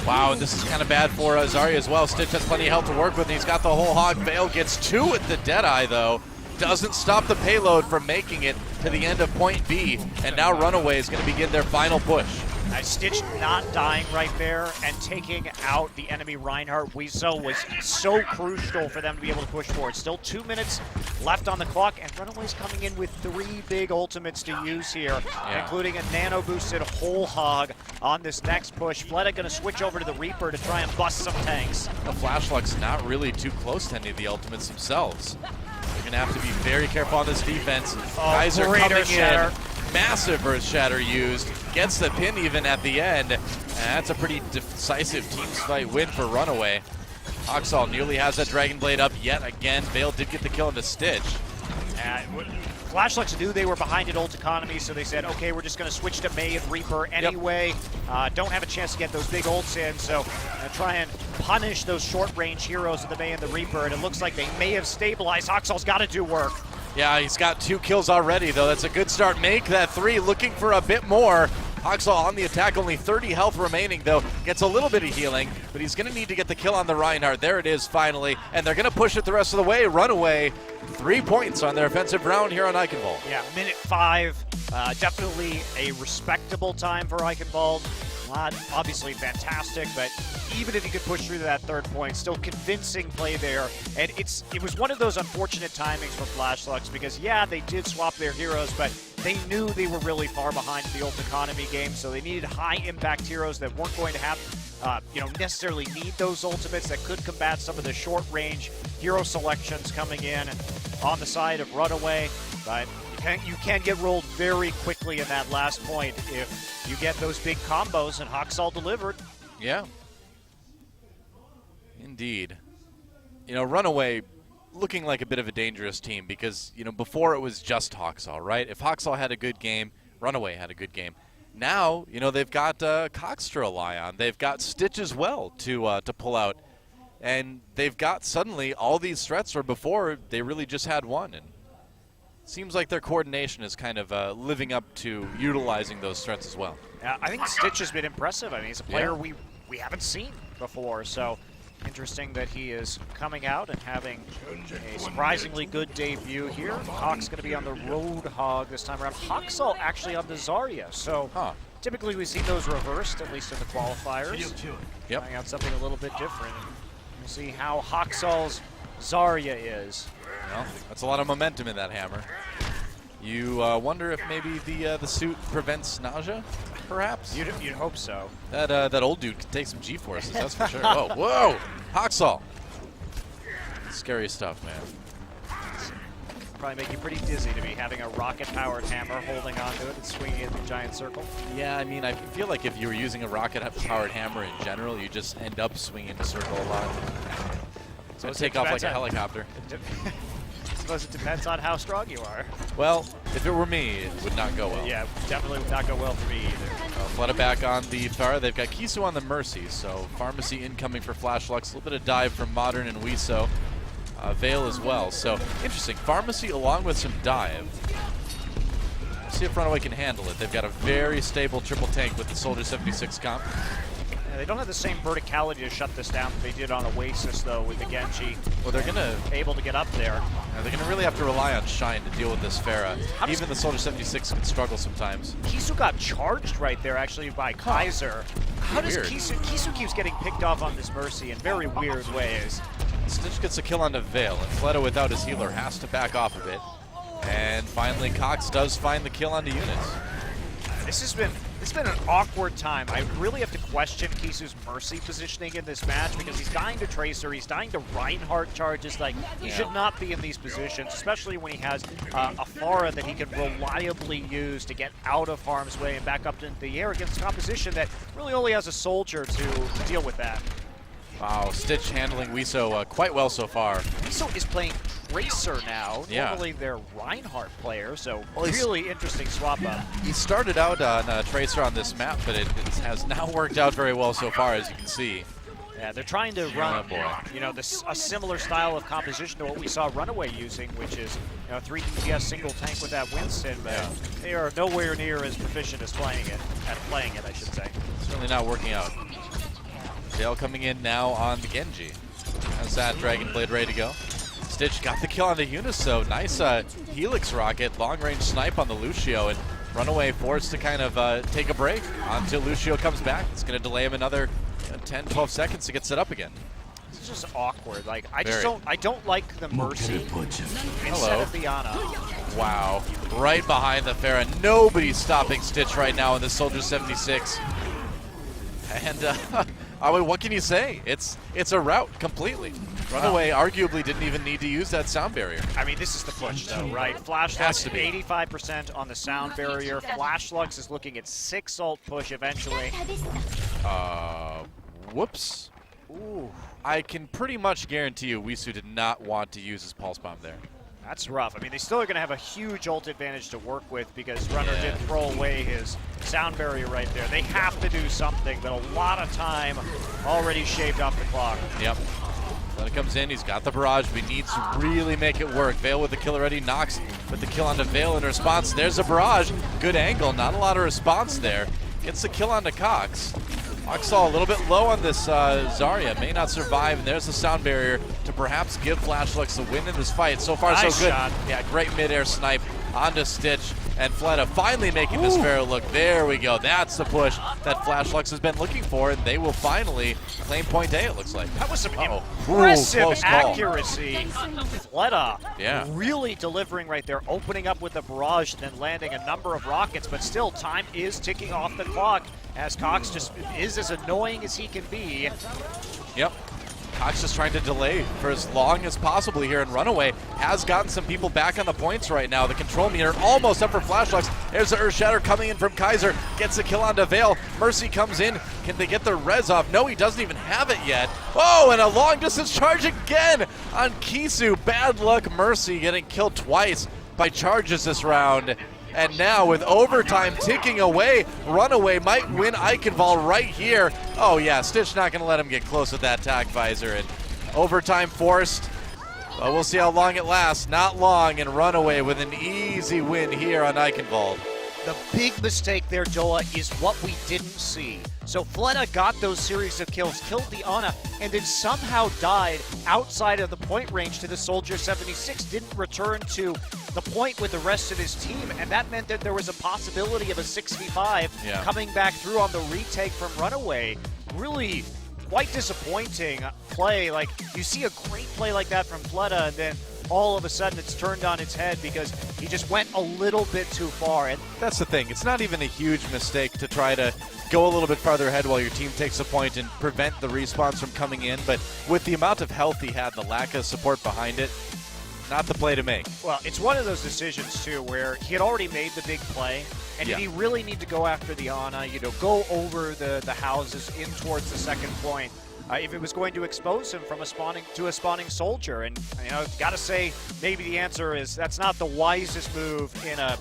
Wow, and this is kind of bad for Zarya as well. Stitch has plenty of health to work with, and he's got the whole hog. Vale gets 2 at the Deadeye though. Doesn't stop the payload from making it to the end of point B, and now Runaway is going to begin their final push. Stitch not dying right there and taking out the enemy Reinhardt. Wiso was so crucial for them to be able to push forward. Still 2 minutes left on the clock, and Runaway's coming in with 3 big ultimates to use here, including a nano-boosted whole hog on this next push. Fleta going to switch over to the Reaper to try and bust some tanks. The Flashluck's not really too close to any of the ultimates themselves. They're going to have to be very careful on this defense. Kaiser coming in. Massive Earth Shatter used. Gets the pin even at the end. And that's a pretty decisive team fight win for Runaway. Hawksaw nearly has that Dragon Blade up yet again. Vale did get the kill into Stitch. Flashlux knew they were behind at ult economy, so they said, okay, we're just going to switch to Mei and Reaper anyway. Don't have a chance to get those big ults in, so try and punish those short-range heroes of the Mei and the Reaper, and it looks like they may have stabilized. Hawksaw's got to do work. Yeah, he's got 2 kills already, though. That's a good start. Make that 3, looking for a bit more. HOT6 on the attack, only 30 health remaining though. Gets a little bit of healing, but he's going to need to get the kill on the Reinhardt. There it is finally, and they're going to push it the rest of the way. Runaway, 3 points on their offensive round here on Eichenwald. Yeah, minute 5, definitely a respectable time for Eichenwald. Not obviously fantastic, but even if he could push through to that 3rd point, still convincing play there. And it was one of those unfortunate timings for Flashlux because, yeah, they did swap their heroes, but they knew they were really far behind the ult economy game, so they needed high-impact heroes that weren't going to have, necessarily need those ultimates that could combat some of the short-range hero selections coming in on the side of Runaway. But you can get rolled very quickly in that last point if you get those big combos, and HOT6 delivered. Yeah. Indeed. Runaway looking like a bit of a dangerous team because, before it was just HOT6, right? If HOT6 had a good game, Runaway had a good game. Now, they've got Cox to rely on. They've got Stitch as well to pull out. And they've got suddenly all these threats where before they really just had one. And seems like their coordination is kind of living up to utilizing those threats as well. Yeah, I think Stitch has been impressive. I mean, he's a player we haven't seen before, so interesting that he is coming out and having a surprisingly good debut here. Hawk's going to be on the Roadhog this time around. HOT6 actually on the Zarya, so typically we see those reversed, at least in the qualifiers. Yep. Trying out something a little bit different. We'll see how HOT6's Zarya is. Well, that's a lot of momentum in that hammer. You wonder if maybe the suit prevents nausea, perhaps? You'd hope so. That old dude can take some G-forces, that's for sure. Whoa, whoa! HOT6. Scary stuff, man. Probably make you pretty dizzy to be having a rocket-powered hammer, holding onto it and swinging it in a giant circle. Yeah, I mean, I feel like if you were using a rocket-powered hammer in general, you just end up swinging in a circle a lot. So it'd take off like a helicopter. I suppose it depends on how strong you are. Well, if it were me, it would not go well. Yeah, definitely would not go well for me either. Flood it back on the Pharah. They've got Kisu on the Mercy, so Pharmacy incoming for Flashlux. A little bit of dive from Modern and Wiso. Veil as well. So, interesting. Pharmacy along with some dive. Let's see if Runaway can handle it. They've got a very stable triple tank with the Soldier 76 comp. Yeah, they don't have the same verticality to shut this down that they did on Oasis, though, with the Genji. Well, they're going to... able to get up there. They're going to really have to rely on Shine to deal with this Pharah. Even the Soldier 76 can struggle sometimes. Kisu got charged right there, actually, by Kaiser. How does Kisu... Kisu keeps getting picked off on this Mercy in very weird ways. Stitch gets a kill onto Veil, and Fleto without his healer has to back off a bit. And finally, Cox does find the kill onto Eunice. This has been an awkward time. I really have to question Kisu's Mercy positioning in this match because he's dying to Tracer, he's dying to Reinhardt charges. Like, he should not be in these positions, especially when he has a Pharah that he can reliably use to get out of harm's way and back up into the air against composition that really only has a soldier to deal with that. Wow, Stitch handling Wiso quite well so far. Wiso is playing Tracer now, Yeah. normally their Reinhardt player, so really interesting swap up. He started out on Tracer on this map, but it has not worked out very well so far, as you can see. Yeah, they're trying to run, a similar style of composition to what we saw Runaway using, which is, 3 DPS single tank with that Winston, but they are nowhere near as proficient as playing it, I should say. Certainly not working out. Veil coming in now on the Genji. How's that Dragon Blade ready to go? Stitch got the kill on the Eunice, so nice Helix rocket, long-range snipe on the Lucio, and Runaway forced to kind of take a break until Lucio comes back. It's going to delay him another 10, 12 seconds to get set up again. This is just awkward. Like, I don't like the Mercy instead of the Ana. Wow, right behind the Pharah. Nobody's stopping Stitch right now in the Soldier 76. And I mean, what can you say? It's a rout completely. Runaway arguably didn't even need to use that sound barrier. I mean, this is the push, though, right? Flashlux 85% on the sound barrier. Flashlux is looking at 6 ult push eventually. Whoops. Ooh. I can pretty much guarantee you Wisu did not want to use his pulse bomb there. That's rough. I mean, they still are going to have a huge ult advantage to work with because Runner did throw away his sound barrier right there. They have to do something, but a lot of time already shaved off the clock. Yep. When it comes in, he's got the barrage, but he needs to really make it work. Veil with the kill already. Nox with the kill onto Veil in response. There's a barrage. Good angle. Not a lot of response there. Gets the kill onto Cox. Oxall a little bit low on this Zarya, may not survive, and there's the sound barrier to perhaps give Flashlucks the win in this fight. So far, Nice so good. shot. Yeah, great mid-air snipe onto Stitch, and Fleta finally making this fair look. There we go. That's the push that Flashlucks has been looking for, and they will finally claim point A, it looks like. That was some Ooh, impressive close call. accuracy. Fleta Yeah. really delivering right there, opening up with the barrage and then landing a number of rockets, but still time is ticking off the clock as Cox just is as annoying as he can be. Yep. Cox just trying to delay for as long as possible here, and Runaway has gotten some people back on the points right now. The control meter almost up for Flashlucks. There's the Earth Shatter coming in from Kaiser. Gets the kill onto Vale. Mercy comes in. Can they get the res off? No, he doesn't even have it yet. Oh, and a long distance charge again on Kisu. Bad luck, Mercy getting killed twice by charges this round. And now with overtime ticking away, Runaway might win Eichenwald right here. Oh yeah, Stitch not gonna let him get close with that tac visor, and overtime forced. But we'll see how long it lasts. Not long, and Runaway with an easy win here on Eichenwald. The big mistake there, Joa, is what we didn't see. So Fleta got those series of kills, killed the Ana, and then somehow died outside of the point range to the Soldier 76, didn't return to the point with the rest of his team, and that meant that there was a possibility of a 6v5 coming back through on the retake from Runaway. Really quite disappointing play. Like, you see a great play like that from Fleta, and then all of a sudden it's turned on its head because he just went a little bit too far. And that's the thing. It's not even a huge mistake to try to go a little bit farther ahead while your team takes a point and prevent the respawns from coming in. But with the amount of health he had, the lack of support behind it, not the play to make. Well, it's one of those decisions, too, where he had already made the big play. And did he really need to go after the Ana, go over the houses in towards the second point? If it was going to expose him from a spawning soldier. And, gotta say, maybe the answer is that's not the wisest move in a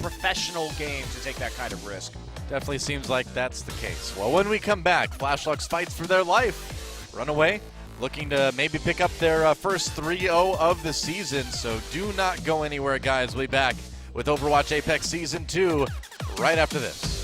professional game to take that kind of risk. Definitely seems like that's the case. Well, when we come back, Flashlucks fights for their life. Runaway looking to maybe pick up their first 3-0 of the season. So do not go anywhere, guys. We'll be back with Overwatch Apex Season 2 right after this.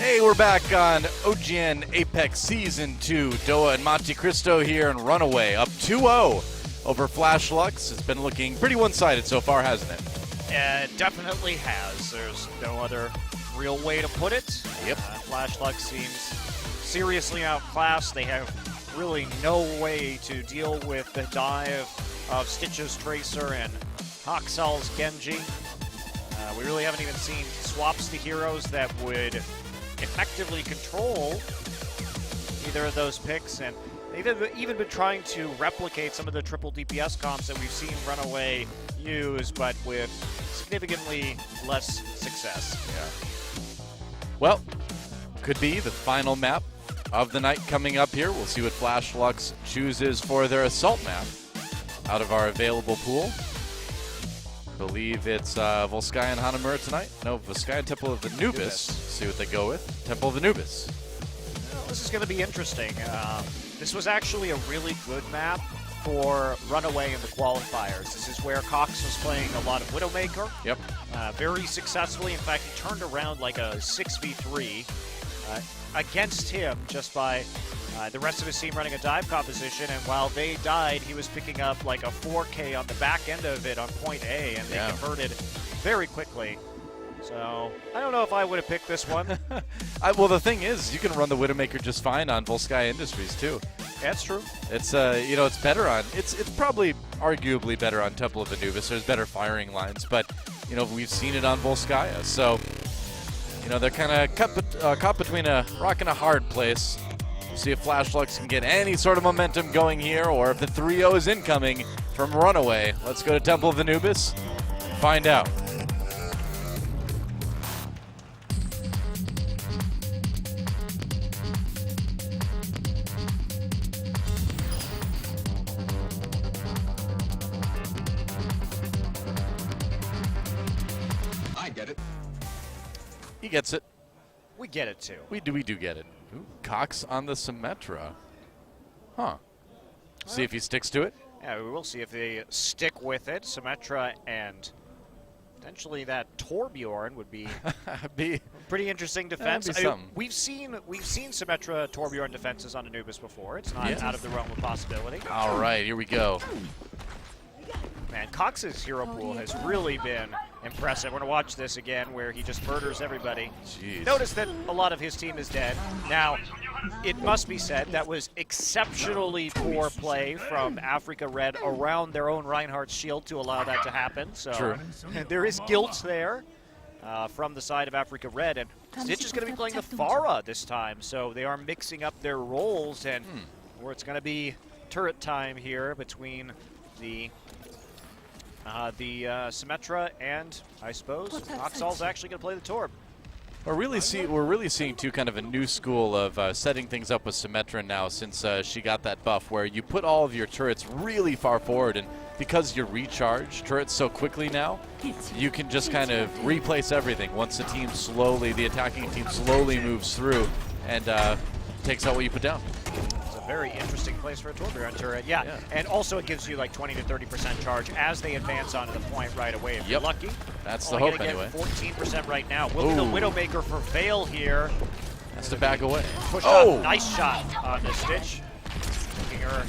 Hey, we're back on OGN Apex Season 2. Doa and Monte Cristo here in Runaway, up 2-0 over Flash Lux. It's been looking pretty one-sided so far, hasn't it? It definitely has. There's no other real way to put it. Yep. Flash Lux seems seriously outclassed. They have really no way to deal with the dive of Stitch's Tracer and HOT6's Genji. We really haven't even seen swaps to heroes that would effectively control either of those picks, and they've even been trying to replicate some of the triple DPS comps that we've seen Runaway use, but with significantly less success. Yeah. Well, could be the final map of the night coming up here. We'll see what Flash Lux chooses for their assault map out of our available pool. Believe it's Volskaya and Hanamura tonight. No, Volskaya and Temple of Anubis. See what they go with. Temple of Anubis. Well, this is going to be interesting. This was actually a really good map for Runaway in the qualifiers. This is where Cox was playing a lot of Widowmaker. Yep. Very successfully. In fact, he turned around like a 6v3 against him just by the rest of his team running a dive composition, and while they died, he was picking up like a 4K on the back end of it on point A, and they converted very quickly. So I don't know if I would have picked this one. Well, the thing is, you can run the Widowmaker just fine on Volskaya Industries too. That's true. It's you know, it's better on. It's probably arguably better on Temple of Anubis. There's better firing lines, but you know, we've seen it on Volskaya, so you know, they're kind of caught between a rock and a hard place. We'll see if Flash Lux can get any sort of momentum going here, or if the 3-0 is incoming from Runaway. Let's go to Temple of Anubis and find out. I get it. He gets it. We get it too. We do get it. Ooh, Cox on the Symmetra. Huh. See if he sticks to it. Yeah, we will see if they stick with it. Symmetra and potentially that Torbjorn would be pretty interesting defense. That'd be something. We've seen Symmetra Torbjorn defenses on Anubis before. It's not out of the realm of possibility. All right, here we go. Man, Cox's hero pool has really been impressive. We're going to watch this again where he just murders everybody. Jeez. Notice that a lot of his team is dead. Now, it must be said that was exceptionally poor play from Africa Red around their own Reinhardt's shield to allow that to happen. So True. there is guilt there from the side of Africa Red. And Stitch is going to be playing the Pharah this time. So they are mixing up their roles, and where it's going to be turret time here between the Symmetra and, I suppose, HOT6's actually going to play the Torb. We're really seeing too kind of a new school of setting things up with Symmetra now, since she got that buff where you put all of your turrets really far forward, and because you recharge turrets so quickly now, you can just kind of replace everything once the attacking team slowly moves through and takes out what you put down. It's a very interesting place for a Torbjorn turret. Yeah, and also it gives you like 20 to 30% charge as they advance onto the point right away if you're lucky. That's the hope Only anyway. 14% right now. Will be the Widowmaker for Vale here. Has to back away. Push up, nice shot on the Stitch. Taking her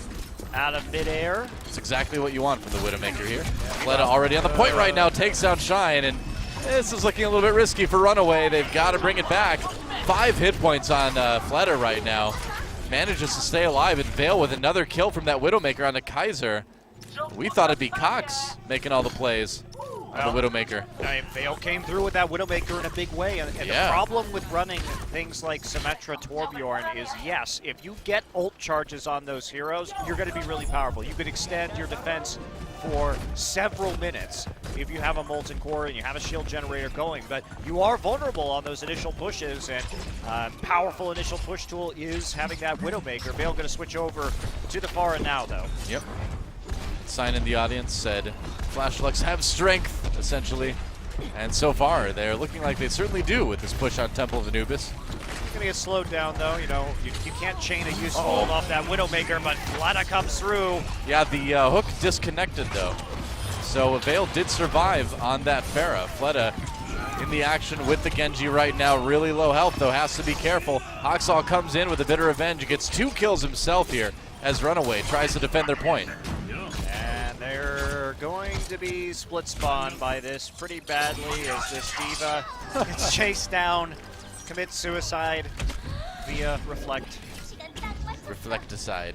out of midair. That's exactly what you want from the Widowmaker here. Fleta already on the point right now, takes down Shine, and this is looking a little bit risky for Runaway. They've got to bring it back. 5 hit points on Fleta right now. Manages to stay alive, and Vale with another kill from that Widowmaker on the Kaiser. We thought it'd be Cox making all the plays on the Widowmaker. Vale came through with that Widowmaker in a big way, and the problem with running things like Symmetra Torbjorn is, yes, if you get ult charges on those heroes, you're going to be really powerful. You could extend your defense for several minutes if you have a Molten Core and you have a shield generator going, but you are vulnerable on those initial pushes, and powerful initial push tool is having that Widowmaker. Vale going to switch over to the Pharah now, though. Yep. Sign in the audience said Flash Lux have strength, essentially. And so far, they're looking like they certainly do with this push on Temple of Anubis. It's going to get slowed down, though. You know, you can't chain a useful hold off that Widowmaker, but Fleta comes through. Yeah, the hook disconnected, though. So Vale did survive on that Pharah. Fleta in the action with the Genji right now. Really low health, though, has to be careful. HOT6 comes in with a bit of revenge, gets 2 kills himself here as Runaway tries to defend their point. And they're going to be split spawn by this pretty badly as this Diva gets chased down, commits suicide via Reflect. Reflecticide.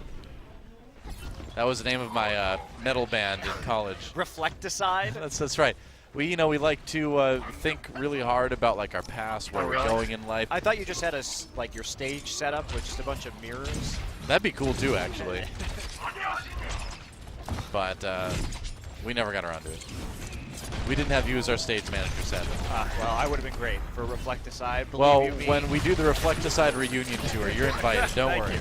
That was the name of my metal band in college. Reflecticide? That's right. We like to think really hard about like our past, where we're going in life. I thought you just had like your stage set up with just a bunch of mirrors. That'd be cool too, actually. But we never got around to it. We didn't have you as our stage manager, sadly. Well, I would have been great for Reflecticide. Well, when we do the Reflecticide reunion tour, you're invited. Don't worry.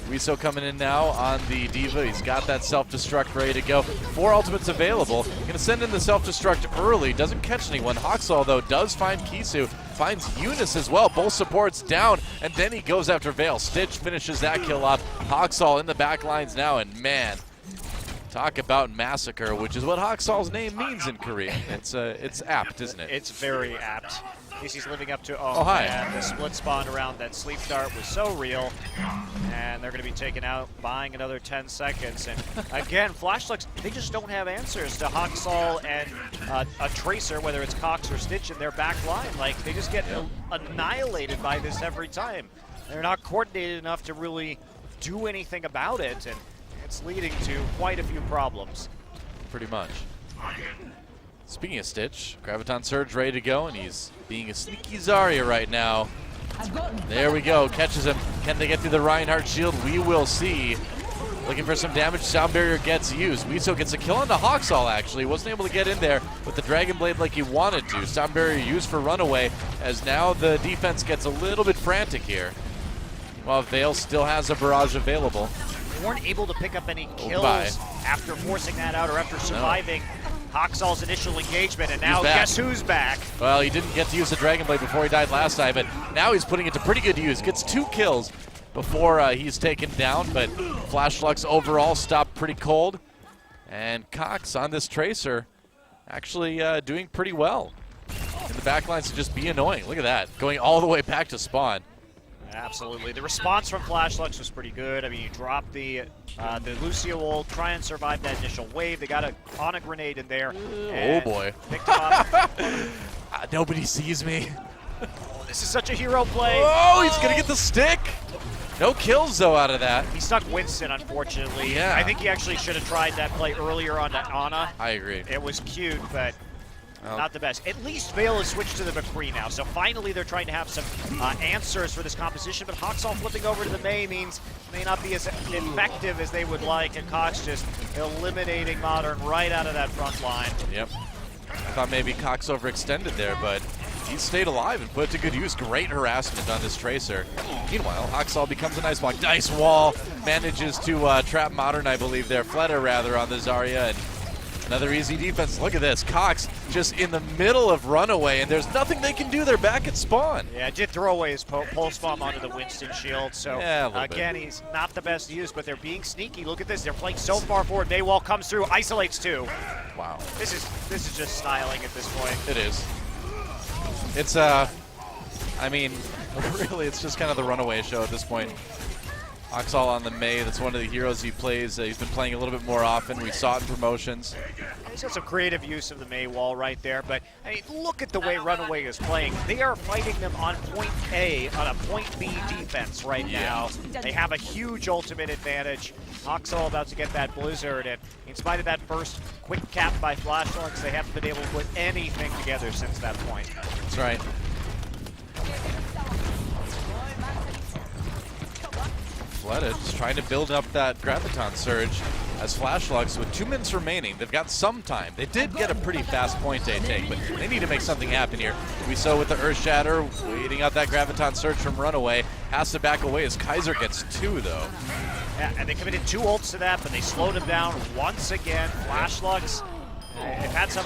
Wiso coming in now on the Diva. He's got that self-destruct ready to go. 4 ultimates available. Gonna send in the self-destruct early. Doesn't catch anyone. HOT6, though, does find Kisu. Finds Eunice as well. Both supports down. And then he goes after Vale. Stitch finishes that kill off. HOT6 in the back lines now. And man, talk about massacre, which is what HOT6's name means in Korean. It's apt, isn't it? It's very apt. He's living up to, hi. Man, the split spawn around that sleep dart was so real. And they're going to be taken out, buying another 10 seconds. And again, Flashlux, they just don't have answers to HOT6 and a Tracer, whether it's Cox or Stitch in their back line. Like, they just get annihilated by this every time. They're not coordinated enough to really do anything about it. And it's leading to quite a few problems. Pretty much. Speaking of Stitch, Graviton Surge ready to go, and he's being a sneaky Zarya right now. There we go, catches him. Can they get through the Reinhardt shield? We will see. Looking for some damage, Sound Barrier gets used. Wiso gets a kill on the HOT6 actually. Wasn't able to get in there with the Dragon Blade like he wanted to. Sound Barrier used for Runaway, as now the defense gets a little bit frantic here. While Vale still has a barrage available. They weren't able to pick up any kills after forcing that out or after surviving HOT6's initial engagement, and now guess who's back? Well, he didn't get to use the Dragon Blade before he died last time, but now he's putting it to pretty good use. Gets 2 kills before he's taken down, but Flashlux overall stopped pretty cold. And Cox on this Tracer actually doing pretty well. And the backlines to just be annoying. Look at that, going all the way back to spawn. Absolutely. The response from Flashlux was pretty good. I mean, you drop the Lucio ult, try and survive that initial wave. They got on a grenade in there. Oh boy. Picked him up. Nobody sees me. Oh, this is such a hero play. Oh, he's gonna get the stick. No kills though out of that. He stuck Winston, unfortunately. Yeah. I think he actually should have tried that play earlier on to Ana. I agree. It was cute, but not the best. At least Vale has switched to the McCree now, so finally they're trying to have some answers for this composition, but HOT6 flipping over to the Mei means may not be as effective as they would like, and Cox just eliminating Modern right out of that front line. Yep. I thought maybe Cox overextended there, but he stayed alive and put it to good use. Great harassment on this Tracer. Meanwhile, HOT6 becomes a nice block. Dice Wall manages to trap Modern, I believe, there. Fleta, rather, on the Zarya, and another easy defense. Look at this. Cox just in the middle of Runaway, and there's nothing they can do. They're back at spawn. Yeah, did throw away his pulse bomb onto the Winston shield. So again, he's not the best use, but they're being sneaky. Look at this. They're playing so far forward. Maywall comes through, isolates 2. Wow. This is just styling at this point. It is. It's I mean, really, it's just kind of the Runaway show at this point. HOT6 on the Mei, that's one of the heroes he plays. He's been playing a little bit more often. We saw it in promotions. He's got some creative use of the Mei wall right there, but I mean, look at the way Runaway is playing. They are fighting them on point A, on a point B defense right now. They have a huge ultimate advantage. HOT6 about to get that Blizzard, and in spite of that first quick cap by Flashlux, they haven't been able to put anything together since that point. That's right. Fleta just trying to build up that Graviton Surge as Flashlux with 2 minutes remaining. They've got some time. They did get a pretty fast point A take, but they need to make something happen here. We saw with the Earth Shatter, waiting out that Graviton Surge from Runaway. Has to back away as Kaiser gets 2, though. Yeah, and they committed 2 ults to that, but they slowed him down once again. Flashlux have had some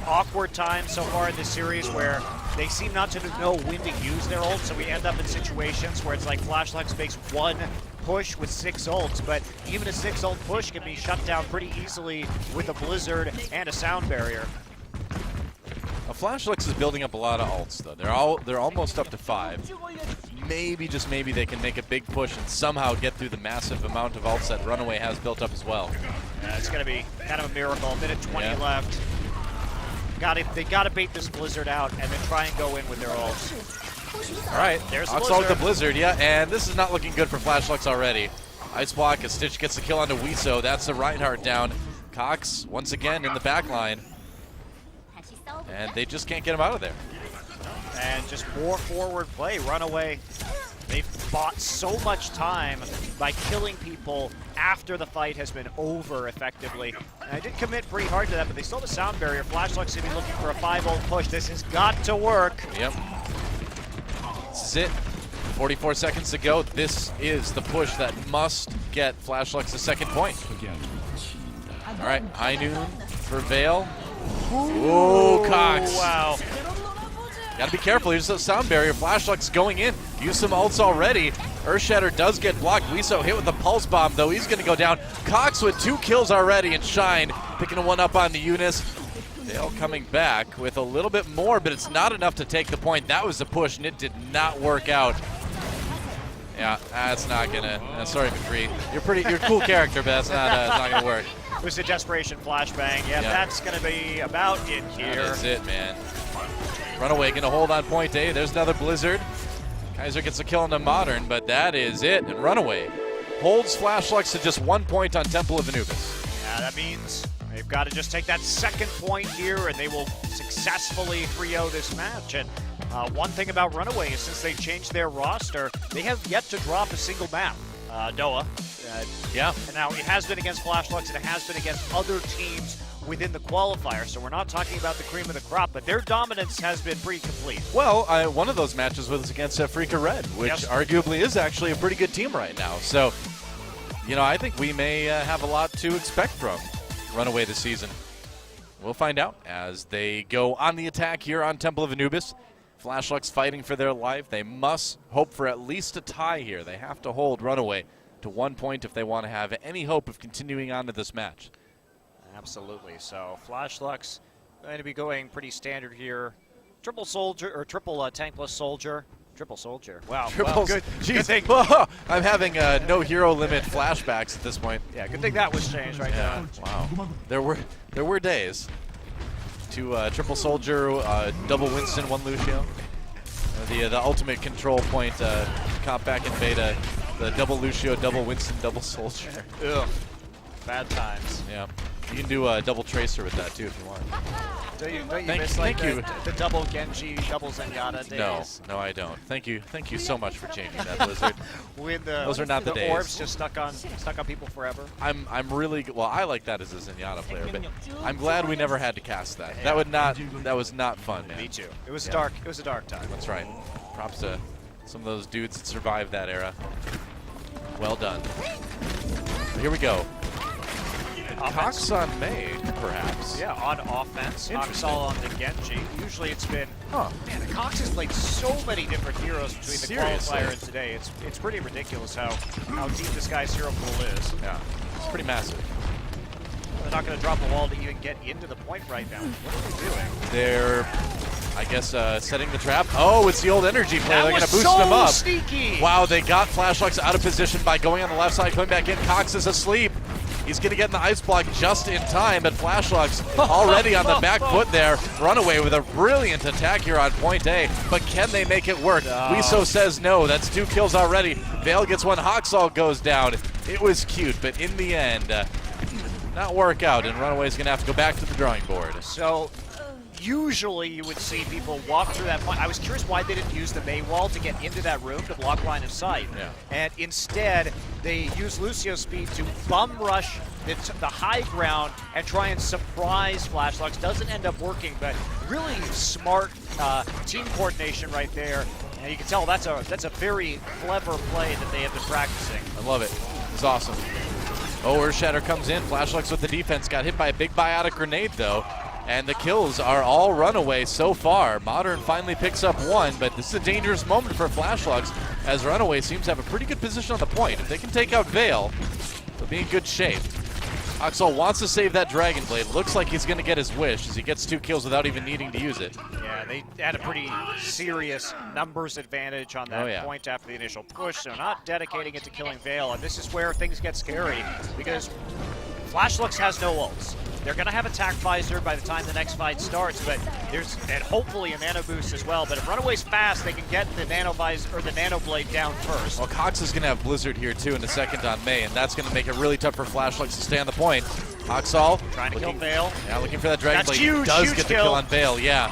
awkward times so far in this series where they seem not to know when to use their ult, so we end up in situations where it's like Flashlux makes 1 push with 6 ults, but even a 6 ult push can be shut down pretty easily with a Blizzard and a Sound Barrier. Flashlex is building up a lot of ults though. They're almost up to 5. Maybe, just maybe, they can make a big push and somehow get through the massive amount of ults that Runaway has built up as well. Yeah, it's going to be kind of a miracle. A minute 20 left. They got to bait this Blizzard out and then try and go in with their ults. All right, There's Ox with the Blizzard, yeah, and this is not looking good for Flashlex already. Ice block as Stitch gets the kill onto Wiso. That's the Reinhardt down. Cox once again in the back line. And they just can't get him out of there. And just more forward play. Runaway, they've bought so much time by killing people after the fight has been over effectively. And I did commit pretty hard to that, but they still have a sound barrier. Flashlight's going to be looking for a 5-ult push. This has got to work. Yep. This is it. 44 seconds to go. This is the push that must get Flashlex a second point. All right, high noon for Vale. Ooh, Cox. Wow. Gotta be careful, here's the sound barrier. Flashlex going in, use some ults already. Earthshatter does get blocked. Wiso hit with the pulse bomb though, he's gonna go down. Cox with 2 kills already, and Shine picking one up on the Eunice. Dale coming back with a little bit more, but it's not enough to take the point. That was the push, and it did not work out. Yeah, that's not gonna, sorry McCree. You're a cool character, but that's not gonna work. It was a desperation flashbang. Yeah, that's going to be about it here. That's it, man. Runaway gonna hold on point A. There's another Blizzard. Kaiser gets a kill on the Modern, but that is it. And Runaway holds Flashlex to just 1 point on Temple of Anubis. Yeah, that means they've got to just take that second point here, and they will successfully 3-0 this match. And one thing about Runaway is since they've changed their roster, they have yet to drop a single map. Noah. Yeah. And now it has been against Flashlex, and it has been against other teams within the qualifier, so we're not talking about the cream of the crop, but their dominance has been pretty complete. Well, one of those matches was against Afrika Red, which arguably is actually a pretty good team right now. So, I think we may have a lot to expect from Runaway this season. We'll find out as they go on the attack here on Temple of Anubis. Flashlex fighting for their life. They must hope for at least a tie here. They have to hold Runaway to 1 point if they want to have any hope of continuing on to this match. Absolutely. So Flashlex going to be going pretty standard here. Triple soldier or triple tankless soldier. Triple soldier. Wow. Good thing. I'm having no hero limit flashbacks at this point. Yeah, good thing that was changed right now. Wow. There were days. Triple soldier, double Winston, 1 Lucio. The ultimate control point comp back in beta. The double Lucio, double Winston, double soldier. Ugh. Bad times. Yeah. You can do a double Tracer with that too if you want. Don't you miss like the double Genji, double Zenyatta days? No, I don't. Thank you so much for changing that, Blizzard. Those are not the days. Orbs just stuck on people forever. I'm really well. I like that as a Zenyatta player, but I'm glad we never had to cast that. That was not fun, man. Me too. It was dark. It was a dark time. That's right. Props to some of those dudes that survived that era. Well done. Here we go. Cox on May, perhaps. Yeah, on offense. Oxal on the Genji. Usually it's been... Man, the Cox has played so many different heroes between the qualifier and today. It's pretty ridiculous how deep this guy's hero pool is. Yeah, it's pretty massive. They're not going to drop a wall to even get into the point right now. What are they doing? They're, I guess, setting the trap. Oh, it's the old energy play. They're going to boost them up. Sneaky. Wow, they got Flashlex out of position by going on the left side, coming back in. Cox is asleep. He's going to get in the ice block just in time, but Flashlex already on the back foot there. Runaway with a brilliant attack here on point A, but can they make it work? Wiso says no. That's 2 kills already. Vale gets 1. HOT6 goes down. It was cute, but in the end, not work out, and Runaway's going to have to go back to the drawing board. So usually you would see people walk through that point. I was curious why they didn't use the May wall to get into that room to block line of sight. Yeah. And instead, they use Lucio's speed to bum rush the high ground and try and surprise Flashlex. Doesn't end up working, but really smart team coordination right there. And you can tell that's a very clever play that they have been practicing. I love it. It's awesome. Oh, Earthshatter comes in. Flashlex with the defense. Got hit by a big biotic grenade, though. And the kills are all Runaway so far. Modern finally picks up 1, but this is a dangerous moment for Flashlex as Runaway seems to have a pretty good position on the point. If they can take out Vale, they'll be in good shape. HOT6 wants to save that Dragon Blade. Looks like he's going to get his wish as he gets 2 kills without even needing to use it. Yeah, they had a pretty serious numbers advantage on that point after the initial push, so not dedicating it to killing Vale. And this is where things get scary because Flashlux has no ults. They're going to have attack visor by the time the next fight starts, but and hopefully a nano boost as well. But if Runaway's fast, they can get the nano visor or the nano blade down first. Well, Cox is going to have Blizzard here too in a second on May, and that's going to make it really tough for Flashlux to stay on the point. HOT6 trying to kill Vale. Yeah, looking for that Dragon Blade. Huge, he does huge get the kill on Vale, yeah.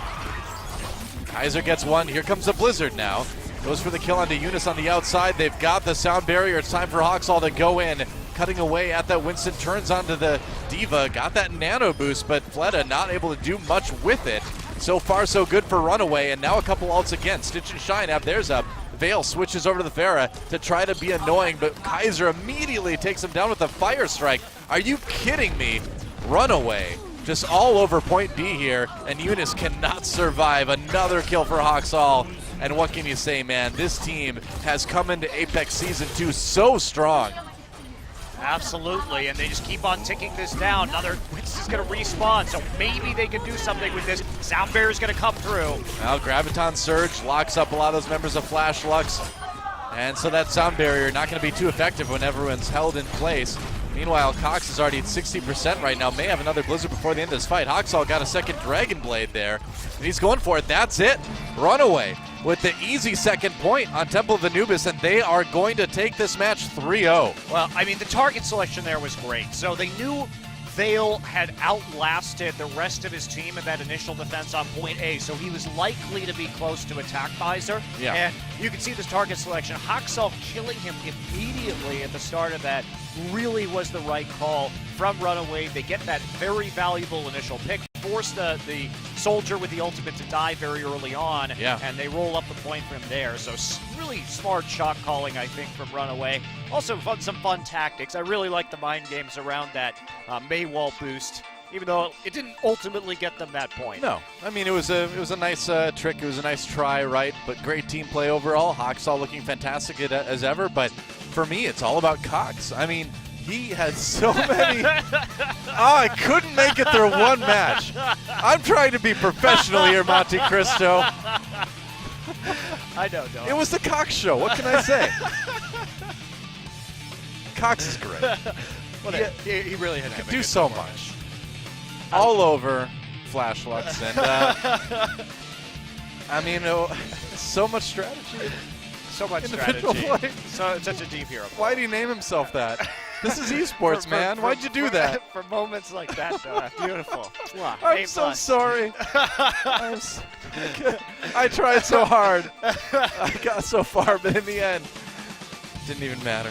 Kaiser gets one. Here comes the Blizzard now. Goes for the kill onto Eunice on the outside. They've got the sound barrier. It's time for HOT6 to go in. Cutting away at that Winston, turns onto the Diva. Got that nano boost, but Fleta not able to do much with it. So far, so good for Runaway, and now a couple ults again. Stitch and Shine up. There's up. Vale switches over to the Pharah to try to be annoying, but Kaiser immediately takes him down with a Fire Strike. Are you kidding me? Runaway just all over point B here, and Eunice cannot survive. Another kill for HOT6. And what can you say, man? This team has come into Apex Season 2 so strong. Absolutely, and they just keep on ticking this down. Another Winston's going to respawn, so maybe they can do something with this. Sound barrier's going to come through. Now Graviton Surge locks up a lot of those members of Flashlux, and so that sound barrier not going to be too effective when everyone's held in place. Meanwhile, Cox is already at 60% right now. May have another Blizzard before the end of this fight. HOT6 got a second Dragon Blade there, and he's going for it. That's it. Runaway with the easy second point on Temple of Anubis, and they are going to take this match 3-0. Well, I mean, the target selection there was great. So they knew Vale had outlasted the rest of his team in that initial defense on point A, so he was likely to be close to attack visor. Yeah. And you can see this target selection. HOT6 killing him immediately at the start of that really was the right call from Runaway. They get that very valuable initial pick, force the soldier with the ultimate to die very early on, and they roll up the point from there. So really smart shot calling, I think, from Runaway. Also some fun tactics. I really like the mind games around that Maywall boost, even though it didn't ultimately get them that point. No, I mean, it was a nice trick. It was a nice try, right? But great team play overall. HOT6 looking fantastic as ever, but for me, it's all about Cox. I mean, he has so many. I couldn't make it through one match. I'm trying to be professional here, Monte Cristo. I know, Dylan. It was the Cox show. What can I say? Cox is great. He really had to do so much. All over Flashlux, and I mean, so much strategy. So much Individual strategy. play. So such a deep hero. Why'd he name himself that? This is esports, man. Why'd you do that? For moments like that, though. Beautiful. I'm so sorry. I tried so hard. I got so far, but in the end, it didn't even matter.